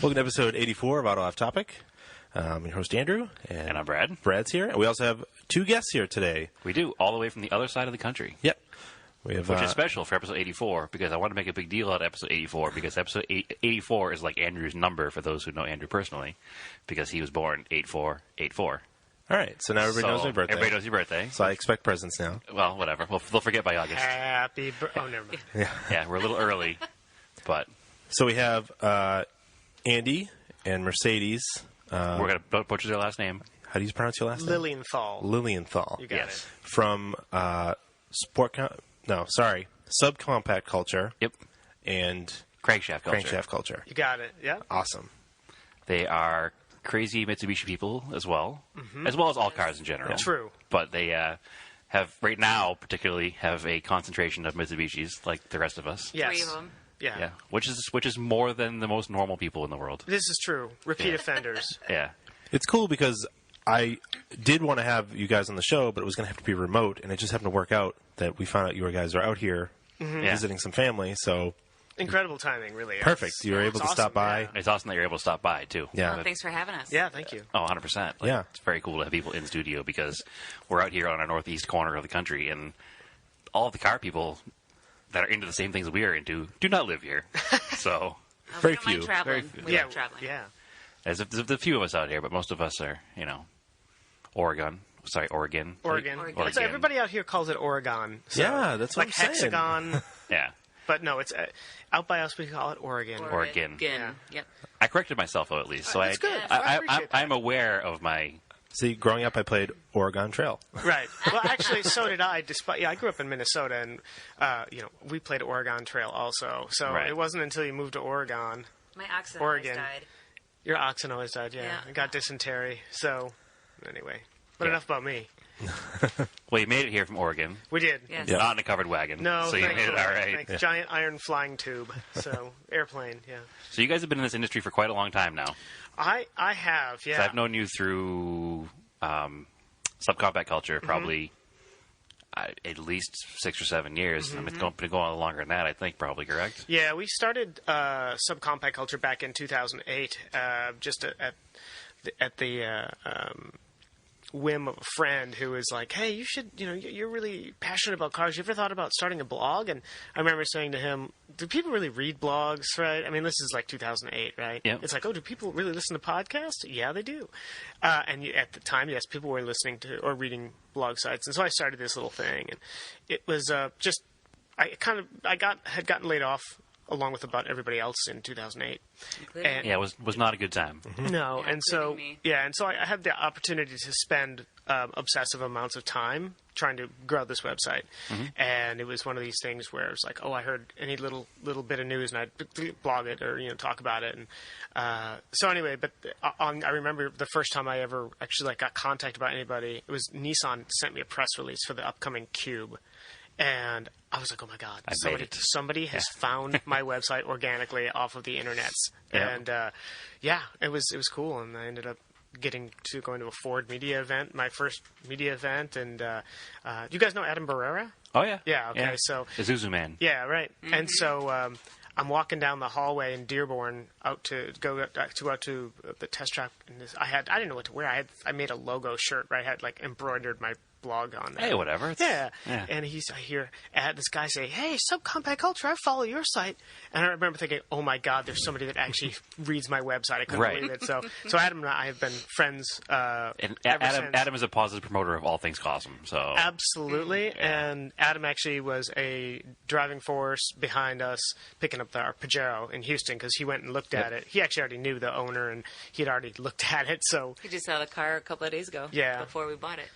Welcome to episode 84 of Auto Off Topic. I'm your host, Andrew. And I'm Brad. Brad's here. And we also have two guests here today. We do, all the way from the other side of the country. Yep. We have, which is special for episode 84, because I want to make a big deal out of episode 84, because episode 84 is like Andrew's number for those who know Andrew personally, because he was born 8484. All right, so now everybody knows my birthday. Everybody knows your birthday. So I expect presents now. Well, whatever. They'll forget by August. Happy birthday. Oh, never mind. Yeah, we're a little early, but... So we have Andy and Mercedes. We're going to butcher their last name. How do you pronounce your last name? Lilienthal. Lilienthal. You got it. From Subcompact Culture. Yep. And Crankshaft Culture. You got it. Yeah. Awesome. They are crazy Mitsubishi people as well as all cars in general. Yeah. True. But they have, right now particularly, have a concentration of Mitsubishis, like the rest of us. Yes. 3 of them. Yeah. Which is more than the most normal people in the world. This is true. Repeat offenders. Yeah. It's cool because I did want to have you guys on the show, but it was going to have to be remote, and it just happened to work out that we found out you guys are out here visiting some family, so... Incredible timing, really. Perfect. You were able to stop by. Yeah. It's awesome that you're able to stop by, too. Yeah. Well, thanks for having us. Yeah, thank you. Oh, 100%. Yeah. It's very cool to have people in studio, because we're out here on our northeast corner of the country, and all of the car people that are into the same things we are into do not live here. So... Very We don't mind few. traveling. Very We Yeah. love traveling. Yeah. There's a few of us out here, but most of us are, Oregon. Oregon. Oregon. It's, everybody out here calls it Oregon. So Yeah, that's what like I'm saying. hexagon. Yeah. But no, it's out by us. We call it Oregon. Oregon. Yeah. Yep. I corrected myself, though, at least. So That's good. I appreciate that. I'm aware of my... See, growing up, I played Oregon Trail. Right. Well, actually, so did I. I grew up in Minnesota, and we played Oregon Trail also. So Right. it wasn't until you moved to Oregon. My oxen Oregon. always died. Your oxen always died. Yeah. Yeah. I got dysentery. So anyway, but Yeah. enough about me. Well, you made it here from Oregon. We did. Yes. Yeah. Not in a covered wagon. No, So you thanks. made it all right. Thanks. Giant iron flying tube. So airplane. Yeah. So you guys have been in this industry for quite a long time now. I have. Yeah. So I've known you through subcompact culture probably at least 6 or 7 years. I mean, it's been going on longer than that, I think, probably, correct? Yeah, we started subcompact culture back in 2008, just at the whim of a friend who was like, "Hey, you should, you're really passionate about cars. You ever thought about starting a blog?" And I remember saying to him, "Do people really read blogs, right? I mean, this is like 2008, right? Yeah. It's like, oh, do people really listen to podcasts? Yeah, they do. And at the time, yes, people were listening to or reading blog sites. And so I started this little thing, and it was just I had gotten laid off along with about everybody else in 2008. And, Yeah, it was not a good time. no, Yeah, and so including me. and so I had the opportunity to spend obsessive amounts of time trying to grow this website, and it was one of these things where it was like, oh, I heard any little bit of news, and I'd blog it or talk about it, and so anyway. But I remember the first time I ever actually got contact about anybody. It was Nissan sent me a press release for the upcoming Cube. And I was like, oh, my God, somebody has found my website organically off of the internets. Yeah. And, it was cool. And I ended up going to a Ford media event, my first media event. And you guys know Adam Barrera? Oh, yeah. Yeah, okay, so... Isuzu Man. Yeah, right. And so I'm walking down the hallway in Dearborn out to the test track. And I didn't know what to wear. I made a logo shirt, right? I had embroidered my blog on there. Hey, whatever. Yeah. Yeah. And I hear this guy say, "Hey, Subcompact Culture, I follow your site." And I remember thinking, oh my God, there's somebody that actually reads my website. I couldn't Right. believe it. So Adam and I have been friends And ever since. Adam is a positive promoter of all things awesome. So Absolutely. And Adam actually was a driving force behind us picking up our Pajero in Houston because he went and looked at it. He actually already knew the owner, and he had already looked at it. So, We just saw the car a couple of days ago. Yeah. Before we bought it.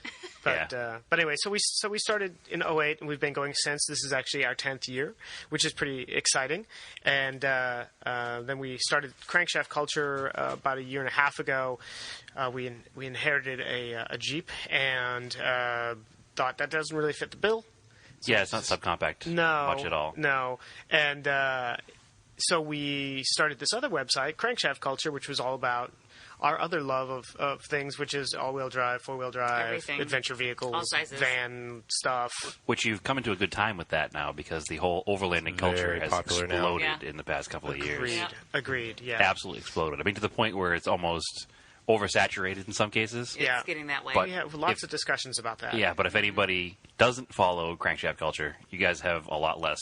but anyway, so we started in 2008, and we've been going since. This is actually our 10th year, which is pretty exciting. And then we started Crankshaft Culture about a year and a half ago. We inherited a Jeep and thought that doesn't really fit the bill. yeah, it's not subcompact much at all. No. And so we started this other website, Crankshaft Culture, which was all about our other love of things, which is all-wheel drive, four-wheel drive, Everything. adventure vehicles, All sizes. van stuff. Which you've come into a good time with that now because the whole overlanding culture Very has popular now. exploded Yeah. in the past couple of years. Agreed. Yeah. Agreed. Yeah. Absolutely exploded. I mean, to the point where it's almost oversaturated in some cases. Yeah. It's getting that way. But- We have lots of discussions about that. Yeah, but if anybody doesn't follow crankshaft culture, you guys have a lot less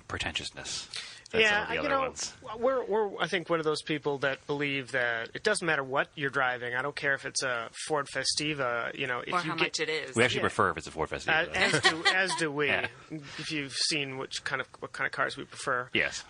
pretentiousness than some of the other ones. we're I think one of those people that believe that it doesn't matter what you're driving. I don't care if it's a Ford Festiva. If or you how get, much it is. We actually Yeah. prefer if it's a Ford Festiva. as do we. Yeah. If you've seen what kind of cars we prefer. Yes.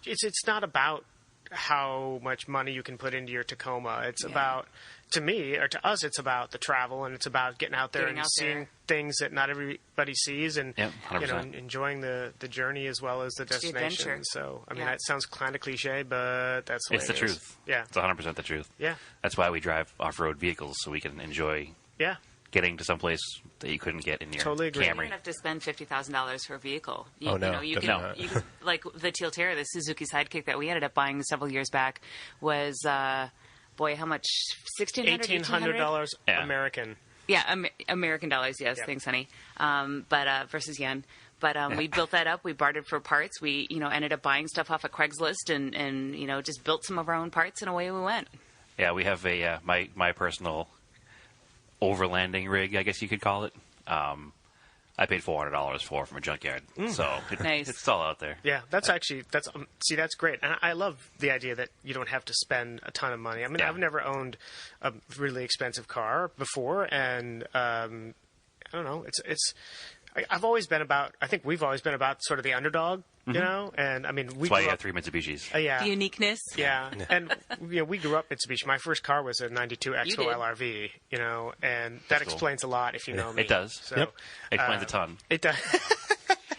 It's not about how much money you can put into your Tacoma. It's about, to me, or to us, it's about the travel, and it's about getting out there Getting and out seeing there. things that not everybody sees, and Yep, 100%. enjoying the journey as well as the the destination. adventure. So, I mean, Yeah. that sounds kind of cliche, but that's the way It's it the is. truth. Yeah, It's 100% the truth. yeah, That's why we drive off-road vehicles, so we can enjoy yeah. getting to some place that you couldn't get in your Totally agree. You Camry. don't have to spend $50,000 for a vehicle. You, Oh, no, you know, you definitely can, not. you can, like the Teal Terra, the Suzuki Sidekick that we ended up buying several years back was, boy, how much? $1,800 Yeah. American. Yeah, American dollars. Yes, Yep. thanks, honey. But versus yen. But we built that up. We bartered for parts. We, ended up buying stuff off of Craigslist and just built some of our own parts, and away we went. Yeah, we have a my personal overlanding rig, I guess you could call it. I paid $400 for from a junkyard, so Nice. it's all out there. Yeah, that's that's great, and I love the idea that you don't have to spend a ton of money. I mean, Yeah. I've never owned a really expensive car before, and I don't know. I've always been about. I think we've always been about sort of the underdog, And I mean, we That's why grew you have up. 3 Mitsubishis. Yeah, The uniqueness. yeah, and we grew up Mitsubishi. My first car was a '92 You Expo did. LRV, and that That's cool. explains a lot if you know me. It does. So, Yep. It explains a ton. It does.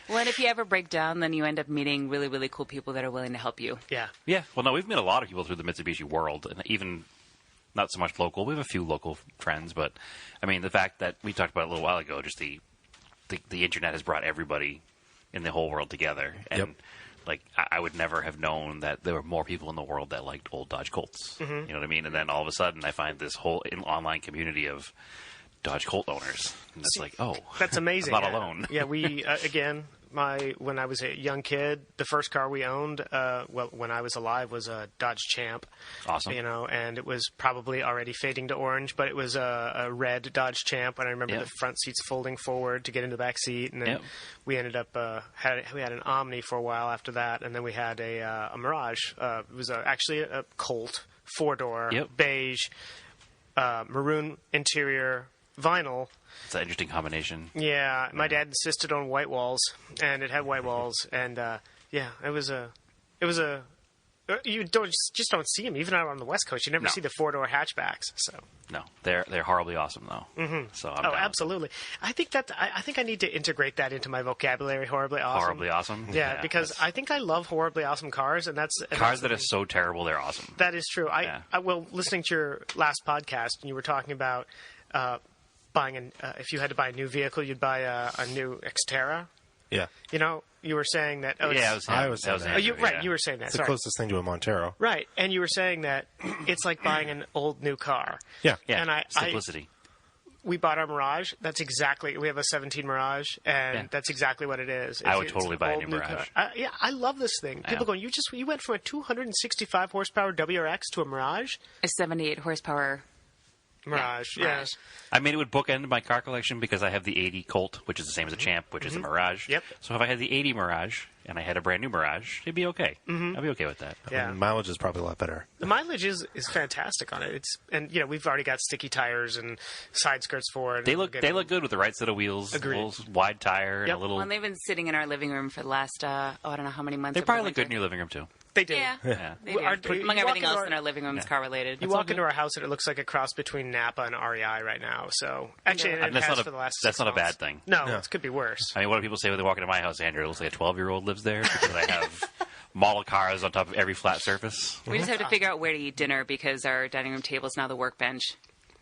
Well, and if you ever break down, then you end up meeting really, really cool people that are willing to help you. Yeah. Yeah. Well, no, we've met a lot of people through the Mitsubishi world, and even not so much local. We have a few local friends, but I mean, the fact that we talked about it a little while ago, just the internet has brought everybody in the whole world together, and Yep. like I would never have known that there were more people in the world that liked old Dodge Colts. You know what I mean? And then all of a sudden, I find this whole online community of Dodge Colt owners, and it's like, oh, That's amazing. I'm not Yeah. alone. Yeah, we again, when I was a young kid, the first car we owned, when I was alive, was a Dodge Champ. Awesome. And it was probably already fading to orange, but it was a red Dodge Champ, and I remember Yep. the front seats folding forward to get into the back seat, and then Yep. we ended up we had an Omni for a while after that, and then we had a Mirage. It was actually a Colt 4-door, Yep. beige, maroon interior, vinyl. It's an interesting combination. Yeah, my dad insisted on white walls, and it had white walls, and it was a. You just don't see them even out on the West Coast. You never No. see the 4-door hatchbacks. So No, they're horribly awesome though. Mm-hmm. So I'm down. absolutely. I think I need to integrate that into my vocabulary. Horribly awesome. Horribly awesome. Yeah, because that's- I think I love horribly awesome cars, and that's cars that are so terrible they're awesome. That is true. Yeah. Well, listening to your last podcast, and you were talking about buying if you had to buy a new vehicle, you'd buy a new Xterra. Yeah. You were saying that. Oh, Yeah, it's- I was saying that. you yeah. were saying that. It's the Sorry. closest thing to a Montero. Right, and you were saying that it's like buying an old new car. Yeah. Yeah, And simplicity. We bought our Mirage. That's exactly. We have a 17 Mirage, and Yeah. that's exactly what it is. I would It's totally an buy a old new Mirage. car. Yeah, I love this thing. People Yeah. going, you went from a 265 horsepower WRX to a Mirage. A 78 horsepower. Mirage, Yeah, yeah. Mirage. I mean, it would bookend my car collection because I have the 80 Colt, which is the same as a Champ, which is a Mirage. Yep. So if I had the 80 Mirage and I had a brand new Mirage, it'd be okay. I'd be okay with that. Yeah. Mileage is probably a lot better. The mileage is fantastic on it. We've already got sticky tires and side skirts for it. They look good with the right set of wheels, Agreed. a little wide tire, and Yep. a little. Well, they've been sitting in our living room for the last, I don't know how many months. They over probably look winter. good in your living room too. They do. Yeah, Yeah. they do. Our- Among you walk everything into else our- in our living room is car related. You walk into our house and it looks like a cross between Napa and REI right now. So actually, I mean, it that's has not for the last. that's 6 not a months. bad thing. No, No. it could be worse. I mean, what do people say when they walk into my house, Andrew? It looks like a 12-year-old lives there because I have model cars on top of every flat surface. We just have to figure out where to eat dinner because our dining room table is now the workbench.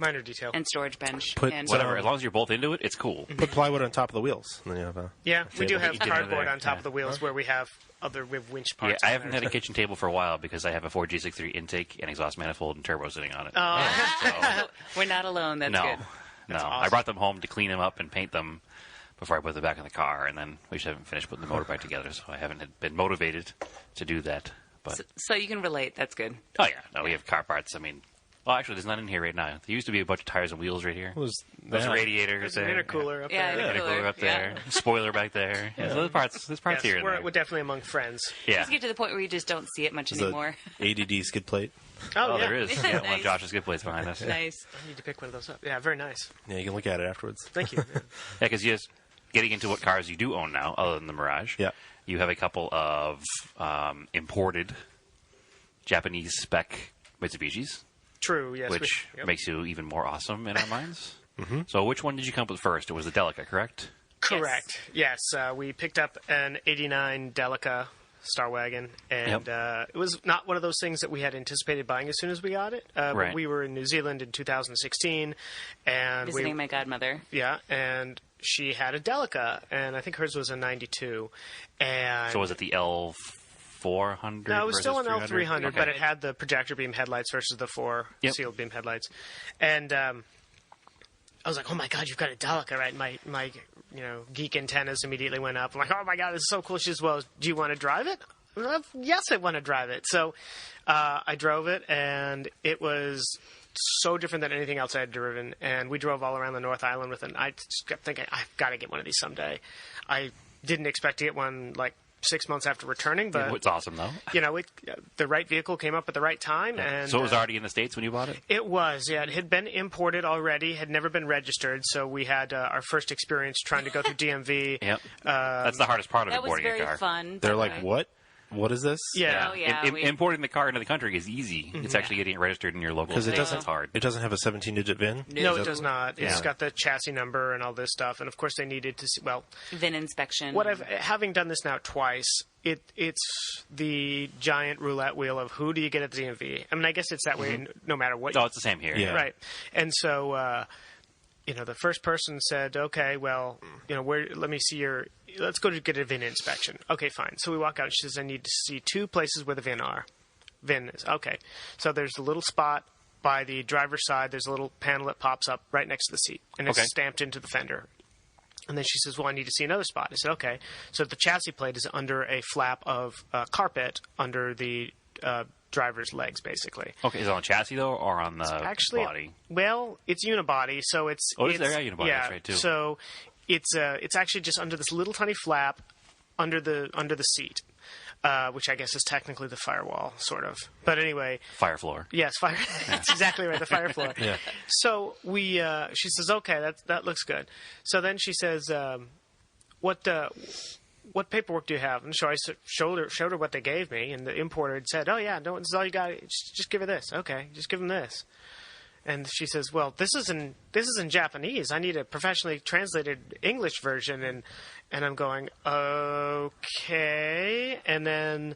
Minor detail. and storage bench. Put and Whatever. As long as you're both into it, it's cool. Put plywood on top of the wheels, and then you have a Yeah, we do table. have You did it cardboard there. on top Yeah. of the wheels where we have winch Yeah, parts. I on haven't there. had a kitchen table for a while because I have a Ford G63 intake and exhaust manifold and turbo sitting on it. We're not alone. That's no, good. no. awesome. I brought them home to clean them up and paint them before I put them back in the car, and then we just haven't finished putting the motor back together, so I haven't been motivated to do that. But So you can relate. That's good. oh yeah, no, we have car parts. I mean, well, actually, there's none in here right now. There used to be a bunch of tires and wheels right here. Was Those that- radiators There's an there. intercooler up Yeah, there. Intercooler up there. Spoiler back there. Yeah, so there's parts Yes, here and we're there. definitely among friends. Yeah. Just get to the point where you just don't see it much There's anymore. a ADD skid plate. Oh, yeah. there is. Yeah, one Nice. of Josh's good plates behind us. Yeah, Nice. I need to pick one of those up. Yeah, very nice. Yeah, you can look at it afterwards. Thank you. Yeah. because yes, getting into what cars you do own now, other than the Mirage. Yeah. You have a couple of imported Japanese spec Mitsubishis, True, yes. which yep. makes you even more awesome in our minds. So which one did you come up with first? It was the Delica, correct? Correct. Yes, we picked up an 89 Delica Star Wagon, and it was not one of those things that we had anticipated buying as soon as we got it. But Right. we were in New Zealand in 2016, and Visiting my godmother. and she had a Delica, and I think hers was a 92. And So was it the L400? no, it was still an versus L300, Okay. but it had the projector beam headlights versus the four Yep. sealed beam headlights. And I was like, "Oh my god, you've got a Delica!" Right? My geek antennas immediately went up. I'm like, "Oh my god, this is so cool!" She says, "Well, do you want to drive it?" I'm like, yes, I want to drive it. So I drove it, and it was so different than anything else I had driven. And we drove all around the North Island with it. And I just kept thinking, I've got to get one of these someday. I didn't expect to get one like 6 months after returning, but It's awesome, though. the right vehicle came up at the right time. And So it was already in the States when you bought it? it was, yeah. It had been imported already, had never been registered, so we had our first experience trying to go through DMV. Yep. That's the hardest part of That was importing a very car. fun. They're by like, the way. what? What is this? Yeah. Oh, yeah. Importing the car into the country is easy. It's actually getting it registered in your local Because it state. doesn't. It's hard. It doesn't have a 17-digit VIN. No, Is it that- does not. It's Yeah. got the chassis number and all this stuff, and of course they needed to see. Well, VIN inspection. having done this now twice, it's the giant roulette wheel of who do you get at the DMV. I mean, I guess it's that way no matter what. No, it's the same here. Yeah. Right. And so, the first person said, okay, well, let me see let's go to get a VIN inspection. Okay, fine. So we walk out and she says, I need to see two places where the VIN is. Okay. So there's a little spot by the driver's side. There's a little panel that pops up right next to the seat, and it's Okay. stamped into the fender. And then she says, well, I need to see another spot. I said, okay. So the chassis plate is under a flap of carpet under the driver's legs, basically. Okay, is it on the chassis, though, or on the Actually, body? well, it's unibody, so it's. Oh, it is it's, there? Yeah, unibody, Yeah, that's right, too. So it's actually just under this little tiny flap under the seat, which I guess is technically the firewall, sort of. But anyway, Fire floor. yes, fire. That's exactly right, the fire floor. Yeah. So she says, okay, that looks good. So then she says, what paperwork do you have? And so I showed her what they gave me, and the importer had said, oh yeah, no, this is all you got. Just give her this. Okay, just give him this. And she says, well, this is in Japanese. I need a professionally translated English version. And I'm going, okay. And then,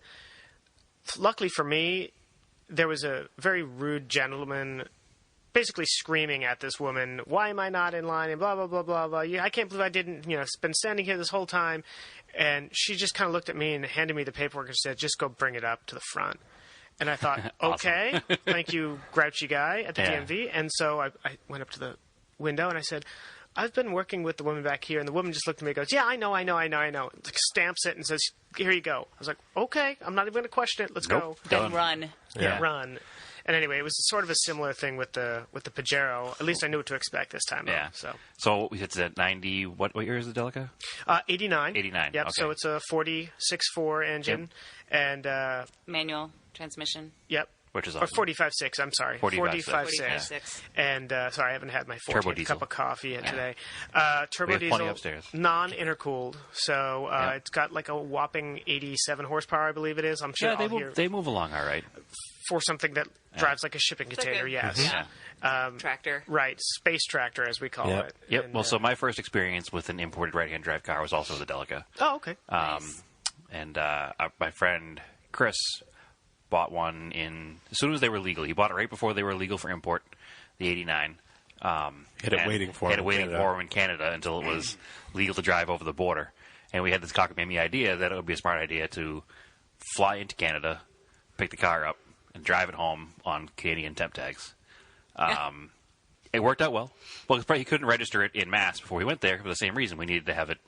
luckily for me, there was a very rude gentleman basically screaming at this woman, why am I not in line, and blah, blah, blah, blah, blah. I can't believe I didn't, been standing here this whole time. And she just kind of looked at me and handed me the paperwork and said, just go bring it up to the front. And I thought, okay, thank you, grouchy guy at the DMV. And so I went up to the window and I said, I've been working with the woman back here. And the woman just looked at me and goes, yeah, I know. Like, stamps it and says, here you go. I was like, okay, I'm not even going to question it. Let's go. Then Done. run. Yeah, run. And anyway, it was sort of a similar thing with the Pajero. At least I knew what to expect this time. Yeah. So it's at 90. What year is the Delica? 89. 89, Yep. okay. So it's a 46.4 engine, and Manual transmission. yep. Which is Or awesome. 45.6, I'm sorry. 45.6. 45.6. 45.6. And sorry, I haven't had my Turbo 14th diesel. cup of coffee yet today. Turbo We have diesel, plenty upstairs. non-intercooled. So Yep. it's got like a whopping 87 horsepower, I believe it is. I'm sure Yeah, I'll they move along all right. for something that drives like a shipping like container, a- yes. Yeah. Tractor. Right, space tractor, as we call Yep. it. Yep. And, Well, so my first experience with an imported right-hand drive car was also the Delica. oh, okay. Nice. And my friend Chris bought one as soon as they were legal. He bought it right before they were legal for import, the 89. Had it waiting for him in Canada until it was legal to drive over the border. And we had this cockamamie idea that it would be a smart idea to fly into Canada, pick the car up, and drive it home on Canadian temp tags. It worked out well. Well, he couldn't register it in Mass before we went there for the same reason. We needed to have it,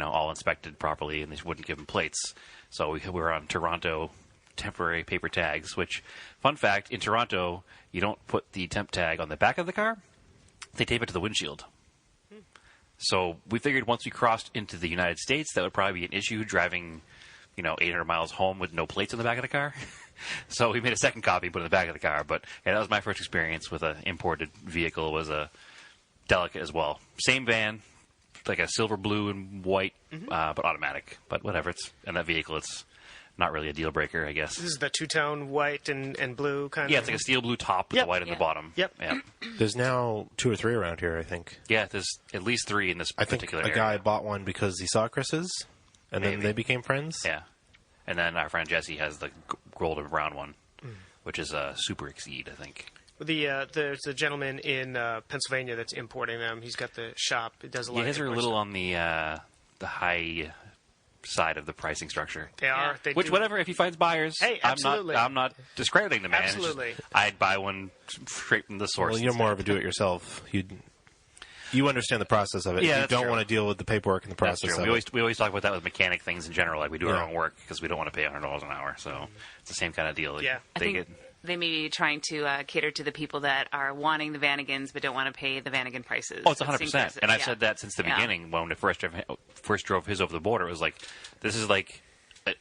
all inspected properly, and they wouldn't give him plates. So we were on Toronto temporary paper tags, which, fun fact, in Toronto, you don't put the temp tag on the back of the car. They tape it to the windshield. So we figured once we crossed into the United States, that would probably be an issue driving, 800 miles home with no plates on the back of the car. So we made a second copy, put it in the back of the car. But that was my first experience with an imported vehicle. It was a Delica as well. Same van, like a silver, blue, and white, but automatic. But whatever. And that vehicle, it's not really a deal breaker, I guess. This is the two-tone white and blue kind of. Yeah, it's like a steel blue top with the white on the bottom. Yep. There's now 2 or 3 around here, I think. Yeah, there's at least 3 in this particular area. I think a guy bought one because he saw Chris's, and then they became friends. Yeah. And then our friend Jesse has the golden brown one, which is a Super Exceed, I think. There's a gentleman in Pennsylvania that's importing them. He's got the shop. He does a lot of his are a little on the high side of the pricing structure. They are. They Which, do. whatever, if he finds buyers, hey, absolutely. I'm not discrediting the man. Absolutely. I'd buy one straight from the source. Well, you're more of a do-it-yourself. You understand the process of it. Yeah, you don't true. want to deal with the paperwork and the process of it. We always talk about that with mechanic things in general. Like we do our own work because we don't want to pay $100 an hour. So it's the same kind of deal. Like, yeah. I think they may be trying to cater to the people that are wanting the Vanagons but don't want to pay the Vanagon prices. Oh, it's 100%. And I've said that since the beginning when we first drove his over the border. It was like, this is like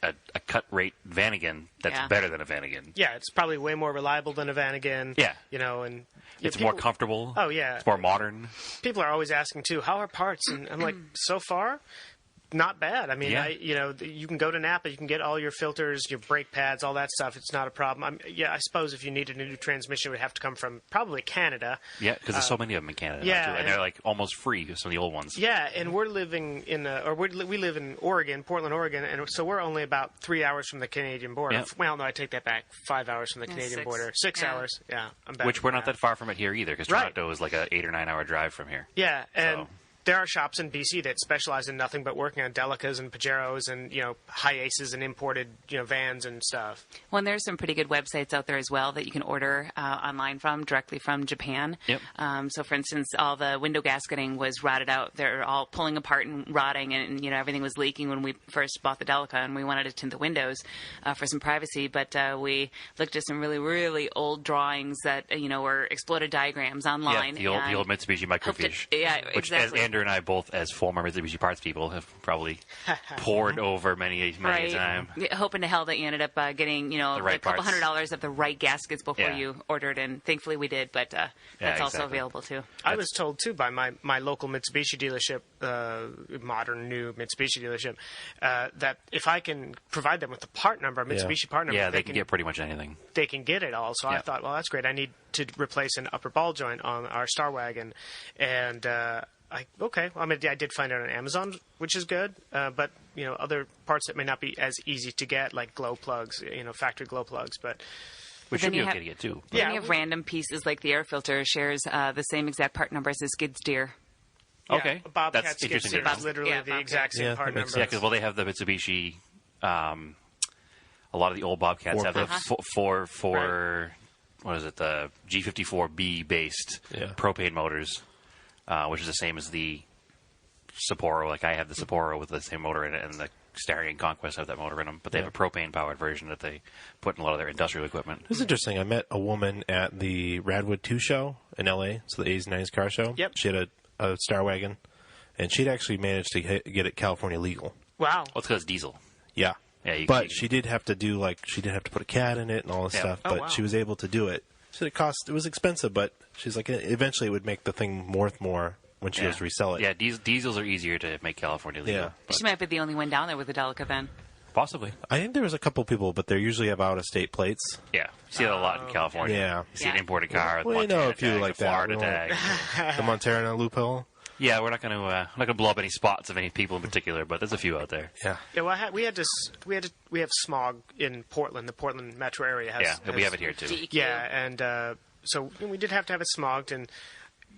a cut rate Vanagon that's better than a Vanagon. Yeah, it's probably way more reliable than a Vanagon. Yeah. And it's more comfortable. Oh, yeah. It's more modern. People are always asking, too, how are parts? And I'm like, so far, not bad. I mean, you can go to Napa, you can get all your filters, your brake pads, all that stuff. It's not a problem. I suppose if you needed a new transmission, it would have to come from probably Canada. Yeah, because there's so many of them in Canada. Yeah, now, too, and they're like almost free. Some of the old ones. Yeah, and we're living we live in Oregon, Portland, Oregon, and so we're only about 3 hours from the Canadian border. Yeah. Well, no, I take that back. 5 hours from the Canadian border. 6 hours. Yeah, I'm back. Which we're not that far from it here either, because Toronto is like a 8 or 9 hour drive from here. Yeah, and there are shops in BC that specialize in nothing but working on Delicas and Pajeros and high aces and imported vans and stuff. Well, and there's some pretty good websites out there as well that you can order online directly from Japan. Yep. So, for instance, all the window gasketing was rotted out. They're all pulling apart and rotting, and everything was leaking when we first bought the Delica, and we wanted to tint the windows for some privacy. But we looked at some really, really old drawings that were exploded diagrams online. Yeah, the old Mitsubishi microfiche. Which, exactly. Andrew and I both, as former Mitsubishi parts people, have probably poured over many a time. Hoping to hell that you ended up getting, a couple $100 of the right gaskets before you ordered, and thankfully we did, but that's also available too. I was told too by my local Mitsubishi dealership, modern new Mitsubishi dealership, that if I can provide them with the part number, Mitsubishi part number, they can get pretty much anything. They can get it all. So I thought, well, that's great. I need to replace an upper ball joint on our Star Wagon, and I did find it on Amazon, which is good. But other parts that may not be as easy to get, like glow plugs, factory glow plugs, but. Which should be okay to get too. Then you have random pieces like the air filter shares the same exact part number as the skid steer. Okay, Bobcat that's skid interesting. steer is literally the exact same part number. Yeah, because they have the Mitsubishi. A lot of the old Bobcats have the what is it? The G54B based propane motors. Which is the same as the Sapporo. Like I have the Sapporo with the same motor in it, and the Starion and Conquest have that motor in them. But they have a propane-powered version that they put in a lot of their industrial equipment. It's interesting. I met a woman at the Radwood 2 show in L.A., so the 80s and 90s car show. Yep. She had a Star Wagon, and she'd actually managed to get it California legal. Wow. Well, it's because it's diesel. Yeah. But she did have to put a cat in it and all this stuff, but she was able to do it. So it was expensive, but she's like, eventually it would make the thing worth more when she goes to resell it. Yeah, diesels are easier to make California legal. Yeah. She might be the only one down there with the Delica then. Possibly. I think there was a couple people, but they usually have out-of-state plates. Yeah. You see that a lot in California. Yeah. You see an imported car with Montana Montana a few tag, like Florida that. tag. The Montana loophole. Yeah, we're not going to blow up any spots of any people in particular, but there's a few out there. Yeah. Yeah. Well, we have smog in Portland. The Portland metro area has. Yeah, we have it here too. Yeah, and so we did have to have it smogged, and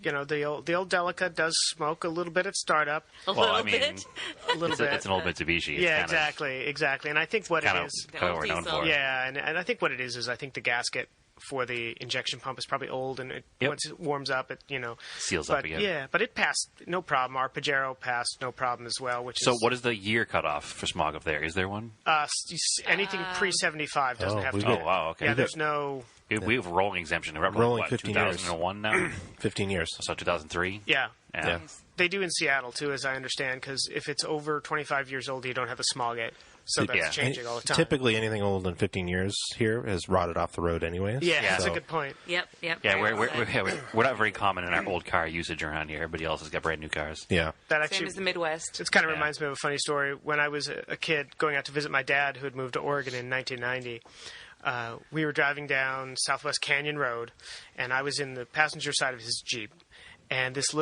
the old Delica does smoke a little bit at startup. A little bit. A little bit. It's an old Mitsubishi. It's Yeah, kinda, exactly. And I think what it Kind is, of what we're known for. yeah, and I think what it is I think the gasket for the injection pump is probably old, and Yep. once it warms up, it Seals up but, again. Yeah, but it passed no problem. Our Pajero passed no problem as well. Which So is what is the year cutoff for smog up there? Is there one? anything pre-75 doesn't have to. Oh, wow, okay. Yeah, there's no. We have a rolling exemption. We're up to Rolling what, 15 years. 2001 now? 15 years. So 2003? Yeah. Yeah. They do in Seattle too, as I understand, because if it's over 25 years old, you don't have the smog it. So that's Yeah. changing all the time. Typically, anything older than 15 years here has rotted off the road anyways. Yeah, Yeah. that's So- a good point. Yep. Yeah, very well said. we're not very common in our old car usage around here. Everybody else has got brand new cars. Yeah. That Same actually as the Midwest. It kind of Yeah. reminds me of a funny story. When I was a kid going out to visit my dad, who had moved to Oregon in 1990, we were driving down Southwest Canyon Road, and I was in the passenger side of his Jeep, and this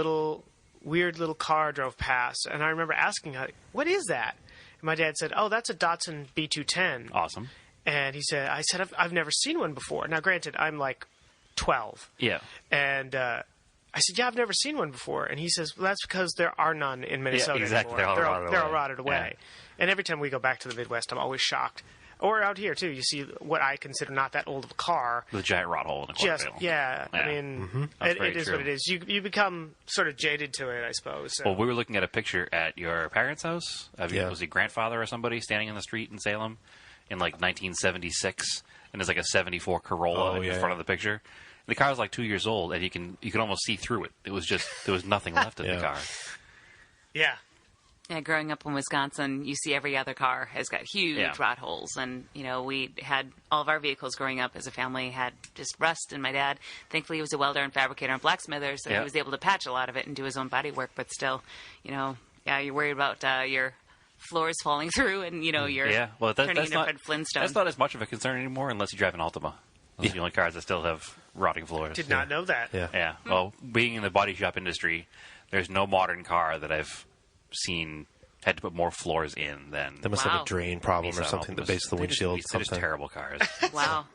weird little car drove past, and I remember asking, what is that? And my dad said, oh, that's a Datsun B210. Awesome. And I said, I've never seen one before. Now, granted, I'm like 12. Yeah. And I said, yeah, I've never seen one before. And he says, well, that's because there are none in Minnesota exactly. anymore. They're all rotted They're all away. rotted away. Yeah. And every time we go back to the Midwest, I'm always shocked. Or out here, too. You see what I consider not that old of a car. With a giant rot hole in the quarter Just, panel. yeah. I Yeah. mean, That's very it is true. what it is. You become sort of jaded to it, I suppose. So. Well, we were looking at a picture at your parents' house. Yeah. Was he grandfather or somebody standing in the street in Salem in like 1976? And there's like a 74 Corolla in front of the picture. And the car was like 2 years old, and you can almost see through it. It was just there was nothing left in the car. Yeah. Yeah, growing up in Wisconsin, you see every other car has got huge Yeah. rot holes. And, we had all of our vehicles growing up as a family had just rust. And my dad, thankfully, he was a welder and fabricator and blacksmither, so Yeah. he was able to patch a lot of it and do his own body work. But still, you're worried about your floors falling through and, you're Yeah, well, turning that's into not Fred Flintstone. that's not as much of a concern anymore unless you drive an Altima. Those are the only cars that still have rotting floors. Did not know that. Yeah. Yeah. Well, being in the body shop industry, there's no modern car that I've seen had to put more floors in than They must have Wow. a drain problem or Nissan something at the Altimas. base of the They're just- windshield. They're just something. terrible cars. Wow.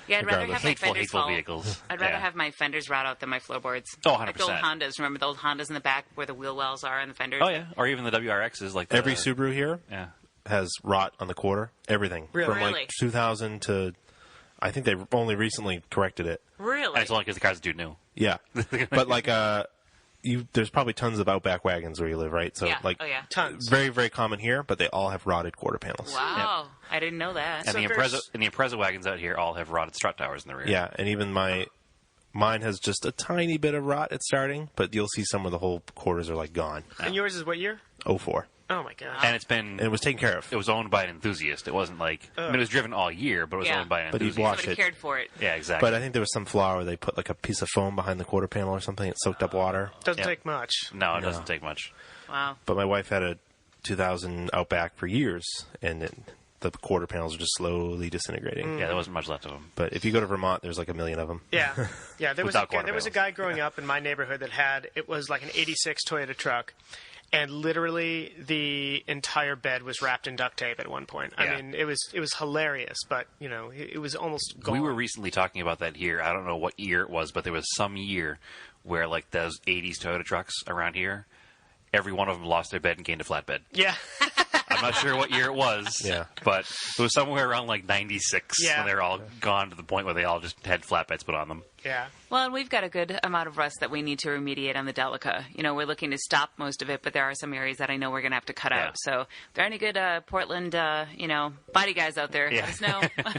Yeah, I'd rather have my Regardless. fenders Hateful fall. vehicles. I'd rather Yeah. have my fenders rot out than my floorboards. Oh, Like the old 100%. Hondas. Remember the old Hondas in the back where the wheel wells are and the fenders? Oh yeah, or even the WRXs like Every Subaru here Yeah. has rot on the quarter. Everything. Really? From Really? like 2000 to, I think they've only recently corrected it. Really? And it's only because the car's dude new. Yeah. But like, there's probably tons of Outback wagons where you live, right? So Yeah. like, Oh, yeah. Tons. very, very common here, but they all have rotted quarter panels. Wow. I didn't know that. And So the there's- Impreza wagons out here all have rotted strut towers in the rear. Yeah, and even mine has just a tiny bit of rot at starting, but you'll see some of the whole quarters are like gone. And yours is what year? 04. Oh, my God. And And it was taken care of. it was owned by an enthusiast. It wasn't like I mean, it was driven all year, but it was Yeah. owned by an But he enthusiast. washed Somebody it. cared for it. Yeah, exactly. But I think there was some flaw where they put like a piece of foam behind the quarter panel or something. It soaked up water. Doesn't Yeah. take much. no, it doesn't take much. Wow. But my wife had a 2000 Outback for years, and the quarter panels are just slowly disintegrating. Yeah, there wasn't much left of them. But if you go to Vermont, there's like a million of them. Yeah, yeah. There was Without quarter there was a panels. guy growing up in my neighborhood that it was like an '86 Toyota truck, and literally the entire bed was wrapped in duct tape at one point. Yeah. I mean, it was hilarious, but it was almost gone. We were recently talking about that here. I don't know what year it was, but there was some year where like those 80s Toyota trucks around here, every one of them lost their bed and gained a flatbed. Yeah, I'm not sure what year it was, Yeah. but it was somewhere around like 96 Yeah. when they were all gone to the point where they all just had flatbeds put on them. yeah. Well, and we've got a good amount of rust that we need to remediate on the Delica. We're looking to stop most of it, but there are some areas that I know we're going to have to cut Yeah. out. So if there are any good Portland, body guys out there, Yeah. let us know.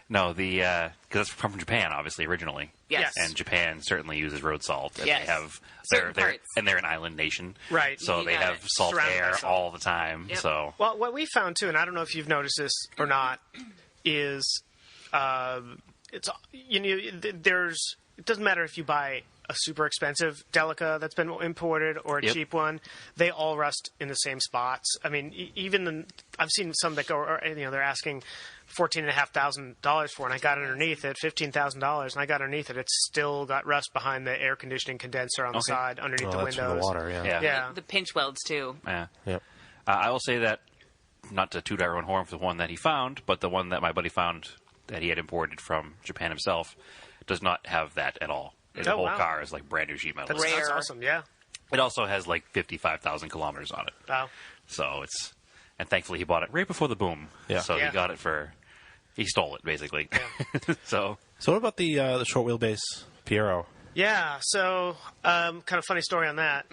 No, because that's from Japan, obviously, originally. Yes. And Japan certainly uses road salt. And Yes. They have Certain parts. and they're an island nation. Right. So You they got have it. salt Surrounded by air salt. all the time. Yep. So Well, what we found too, and I don't know if you've noticed this or not, is it's there's it doesn't matter if you buy a super expensive Delica that's been imported or a Yep. cheap one, they all rust in the same spots. I mean, I've seen some that go, they're asking $14,500 for, and I got underneath it $15,000, and I got underneath it. It's still got rust behind the air conditioning condenser on the Okay. side underneath the That's windows. from the water, yeah. Yeah. Yeah. The pinch welds, too. yeah. Yep. I will say that, not to toot our own horn for the one that he found, but the one that my buddy found that he had imported from Japan himself does not have that at all. The whole wow. car is like brand new sheet metal. That's awesome. Yeah. It also has like 55,000 kilometers on it. Wow. So and thankfully he bought it right before the boom. Yeah. So Yeah. he got it he stole it basically. Yeah. So what about the short wheelbase Pajero? Yeah. So, kind of funny story on that.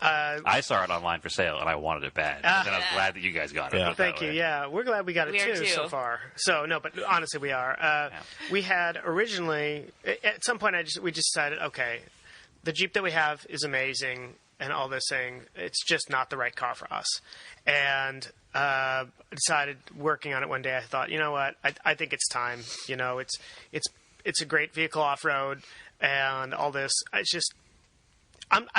I saw it online for sale and I wanted it bad. And I was glad that you guys got it. Yeah. put it that Thank you. way. Yeah, we're glad we got We are it too so too. far. So no, but honestly, we are. We had originally at some point we just decided, okay, the Jeep that we have is amazing and all this thing. It's just not the right car for us. And I decided working on it one day. I thought, you know what? I think it's time. You know, it's a great vehicle off road and all this. I'm